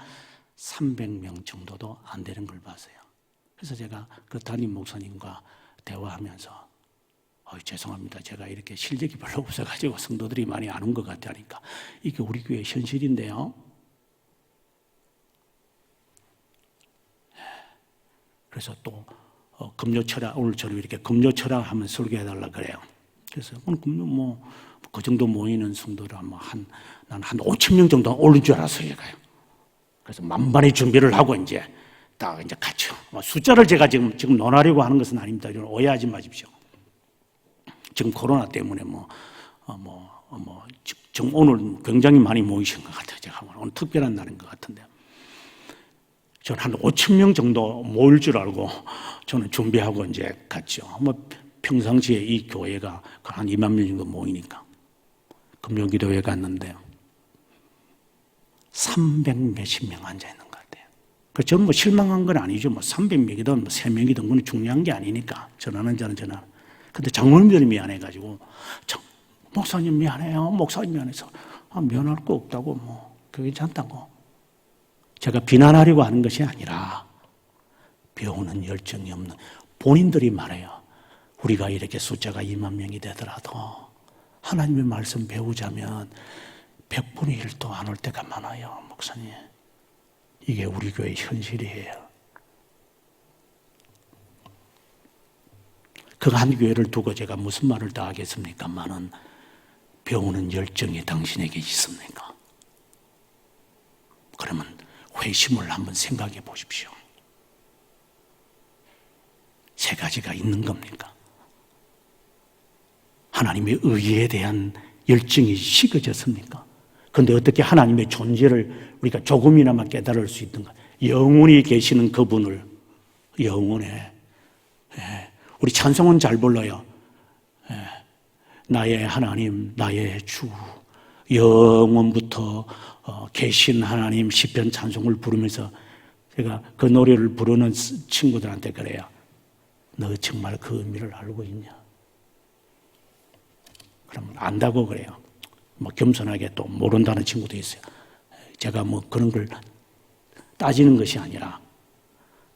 300명 정도도 안 되는 걸 봤어요. 그래서 제가 그 담임 목사님과 대화하면서 죄송합니다. 제가 이렇게 실력이 별로 없어가지고 성도들이 많이 안 온 것 같아 하니까 이게 우리 교회 현실인데요. 그래서 또 금요철학 오늘처럼 이렇게 금요철학 하면 설교해달라 그래요. 그래서 오늘 그 정도 모이는 성도를 난 한 5천 명 정도 오는 줄 알았어요, 제가요. 그래서 만반의 준비를 하고 이제 갔죠. 숫자를 제가 지금 논하려고 하는 것은 아닙니다. 오해하지 마십시오. 지금 코로나 때문에 지금 오늘 굉장히 많이 모이신 것 같아요. 제가 오늘 특별한 날인 것 같은데요. 저는 한 5천 명 정도 모일 줄 알고 저는 준비하고 이제 갔죠. 평상시에 이 교회가 한 2만 명 정도 모이니까 금요기도회 갔는데 300 몇십 명 앉아 있는 것 같아요. 저는 실망한 건 아니죠. 300명이든 3명이든 그건 중요한 게 아니니까 전하는 자는 전하. 근데 장로님들이 미안해가지고 목사님 미안해요. 목사님 미안해서 미안할 거 없다고 괜찮다고. 제가 비난하려고 하는 것이 아니라 배우는 열정이 없는 본인들이 말해요. 우리가 이렇게 숫자가 2만 명이 되더라도 하나님의 말씀 배우자면 100분의 1도 안 올 때가 많아요. 목사님. 이게 우리 교회 현실이에요. 그 한 교회를 두고 제가 무슨 말을 다 하겠습니까만은 배우는 열정이 당신에게 있습니까? 그러면 회심을 한번 생각해 보십시오. 세 가지가 있는 겁니까? 하나님의 의에 대한 열정이 식어졌습니까? 그런데 어떻게 하나님의 존재를 우리가 조금이나마 깨달을 수 있는가? 영원히 계시는 그분을 영원에 우리 찬송은 잘 불러요. 나의 하나님, 나의 주, 영원부터 계신 하나님 시편 찬송을 부르면서 제가 그 노래를 부르는 친구들한테 그래요. 너 정말 그 의미를 알고 있냐? 그러면 안다고 그래요. 겸손하게 또 모른다는 친구도 있어요. 제가 그런 걸 따지는 것이 아니라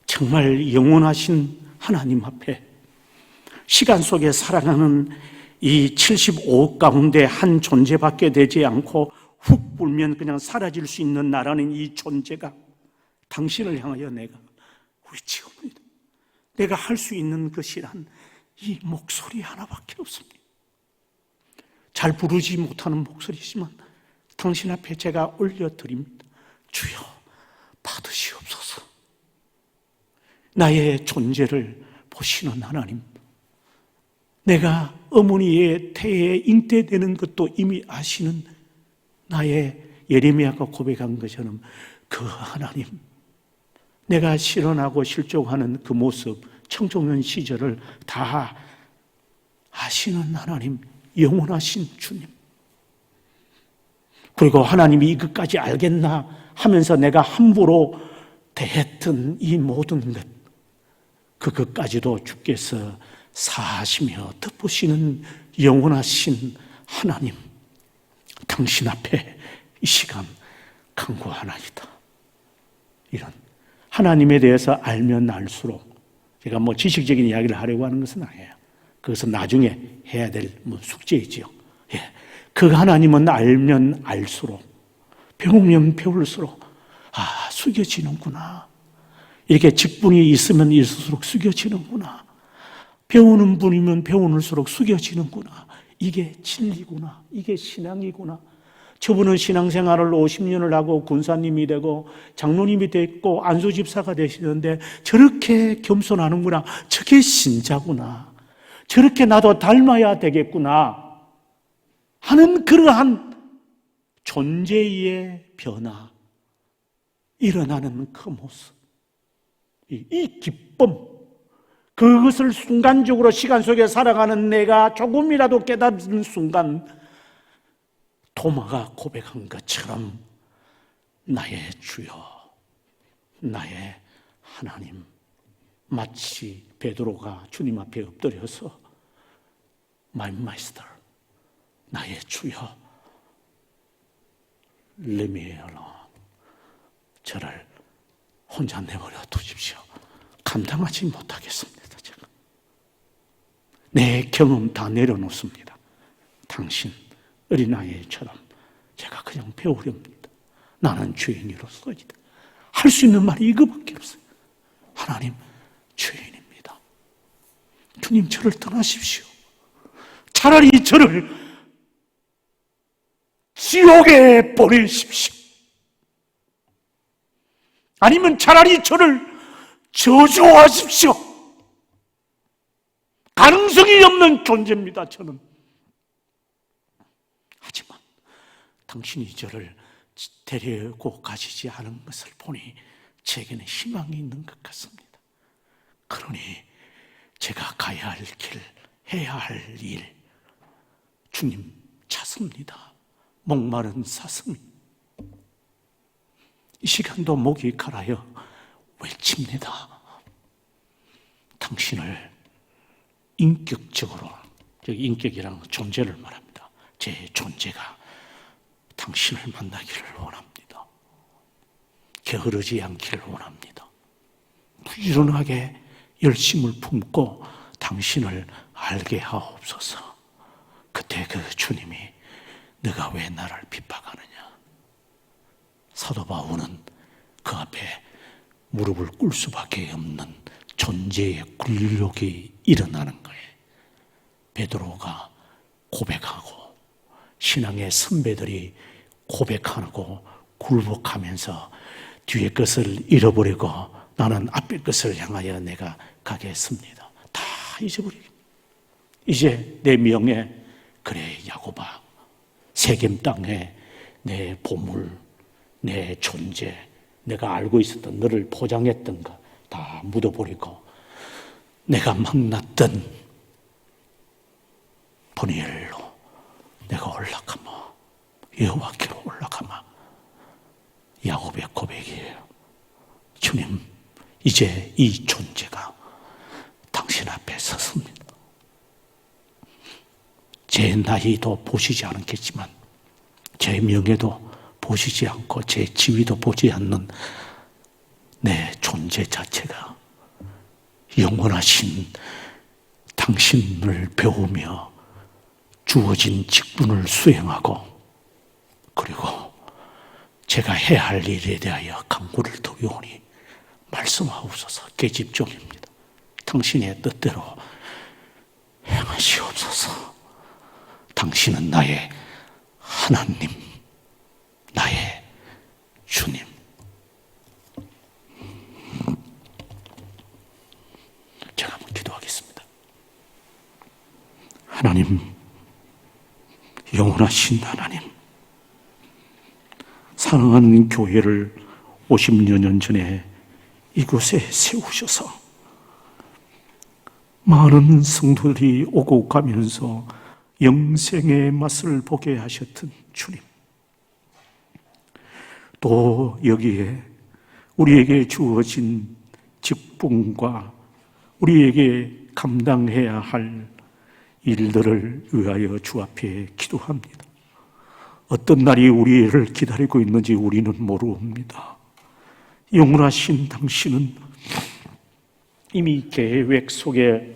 정말 영원하신 하나님 앞에 시간 속에 살아가는 이 75억 가운데 한 존재밖에 되지 않고 훅 불면 그냥 사라질 수 있는 나라는 이 존재가 당신을 향하여 내가 외치옵니다. 내가 할 수 있는 것이란 이 목소리 하나밖에 없습니다. 잘 부르지 못하는 목소리지만 당신 앞에 제가 올려드립니다. 주여 받으시옵소서. 나의 존재를 보시는 하나님, 내가 어머니의 태에 잉태되는 것도 이미 아시는 나의 예레미야가 고백한 것처럼 그 하나님, 내가 실현하고 실족하는 그 모습, 청소년 시절을 다 아시는 하나님, 영원하신 주님. 그리고 하나님이 이것까지 알겠나 하면서 내가 함부로 대했던 이 모든 것, 그것까지도 주께서 사하시며 덮으시는 영원하신 하나님, 당신 앞에 이 시간 간구하나이다. 이런 하나님에 대해서 알면 알수록, 제가 지식적인 이야기를 하려고 하는 것은 아니에요. 그것은 나중에 해야 될 숙제이지요. 예. 그 하나님은 알면 알수록, 배우면 배울수록 숙여지는구나. 이렇게 직분이 있으면 있을수록 숙여지는구나. 배우는 분이면 배우는수록 숙여지는구나. 이게 진리구나. 이게 신앙이구나. 저분은 신앙생활을 50년을 하고 군사님이 되고 장로님이 됐고 안수집사가 되시는데 저렇게 겸손하는구나. 저게 신자구나. 저렇게 나도 닮아야 되겠구나 하는 그러한 존재의 변화, 일어나는 그 모습, 이 기쁨, 그것을 순간적으로 시간 속에 살아가는 내가 조금이라도 깨닫는 순간 도마가 고백한 것처럼 나의 주여, 나의 하나님, 마치 베드로가 주님 앞에 엎드려서 My Master, 나의 주여, Let me alone, 저를 혼자 내버려 두십시오. 감당하지 못하겠습니다. 제가 내 경험 다 내려놓습니다. 당신 어린아이처럼 제가 그냥 배우렵니다. 나는 죄인으로서이다. 할 수 있는 말이 이거밖에 없어요. 하나님, 죄인입니다. 주님, 저를 떠나십시오. 차라리 저를 지옥에 보내십시오. 아니면 차라리 저를 저주하십시오. 가능성이 없는 존재입니다, 저는. 하지만 당신이 저를 데리고 가시지 않은 것을 보니 제게는 희망이 있는 것 같습니다. 그러니 제가 가야 할 길, 해야 할 일, 주님 찾습니다. 목마른 사슴이 이 시간도 목이 갈아여 외칩니다. 당신을 인격적으로, 인격이란 존재를 말합니다. 제 존재가 당신을 만나기를 원합니다. 게으르지 않기를 원합니다. 부지런하게 열심을 품고 당신을 알게 하옵소서. 그때 그 주님이 네가 왜 나를 핍박하느냐? 사도 바울은 그 앞에 무릎을 꿇을 수밖에 없는 존재의 굴욕이 일어나는 거예요. 베드로가 고백하고 신앙의 선배들이 고백하고 굴복하면서 뒤에 것을 잃어버리고 나는 앞에 것을 향하여 내가 가겠습니다. 다 잊어버리고 이제 내 명예, 그래 야곱아, 세겜 땅에 내 보물, 내 존재, 내가 알고 있었던 너를 포장했던 거 다 묻어버리고 내가 만났던 보니엘로 내가 올라가마, 여호와께로 올라가마. 야곱의 고백이에요. 주님, 이제 이 존재가 당신 앞에 섰습니다. 제 나이도 보시지 않겠지만 제 명예도 보시지 않고 제 지위도 보지 않는 내 존재 자체가 영원하신 당신을 배우며 주어진 직분을 수행하고 그리고 제가 해야 할 일에 대하여 간구를 드리오니 말씀하옵소서. 계집종입니다. 당신의 뜻대로 행하시옵소서. 당신은 나의 하나님, 나의 주님. 제가 한번 기도하겠습니다. 하나님, 영원하신 하나님, 사랑하는 교회를 50여 년 전에 이곳에 세우셔서 많은 성도들이 오고 가면서 영생의 맛을 보게 하셨던 주님, 또 여기에 우리에게 주어진 직분과 우리에게 감당해야 할 일들을 위하여 주 앞에 기도합니다. 어떤 날이 우리를 기다리고 있는지 우리는 모릅니다. 영원하신 당신은 이미 계획 속에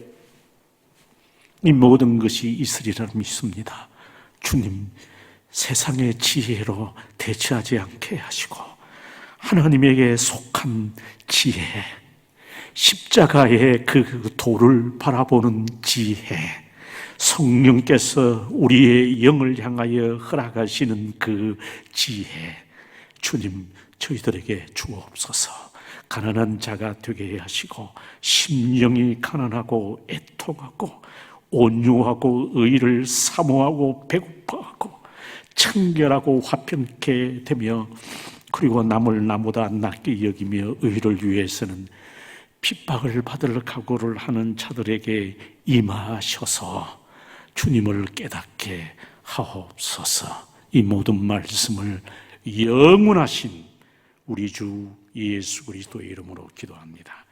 이 모든 것이 있으리라 믿습니다. 주님, 세상의 지혜로 대처하지 않게 하시고 하나님에게 속한 지혜, 십자가의 그 도를 바라보는 지혜, 성령께서 우리의 영을 향하여 허락하시는 그 지혜, 주님 저희들에게 주옵소서. 가난한 자가 되게 하시고 심령이 가난하고 애통하고 온유하고 의를 사모하고 배고파하고 청결하고 화평케 되며, 그리고 남을 나보다 낫게 여기며 의를 위해서는 핍박을 받을 각오를 하는 자들에게 임하셔서 주님을 깨닫게 하옵소서. 이 모든 말씀을 영원하신 우리 주 예수 그리스도의 이름으로 기도합니다.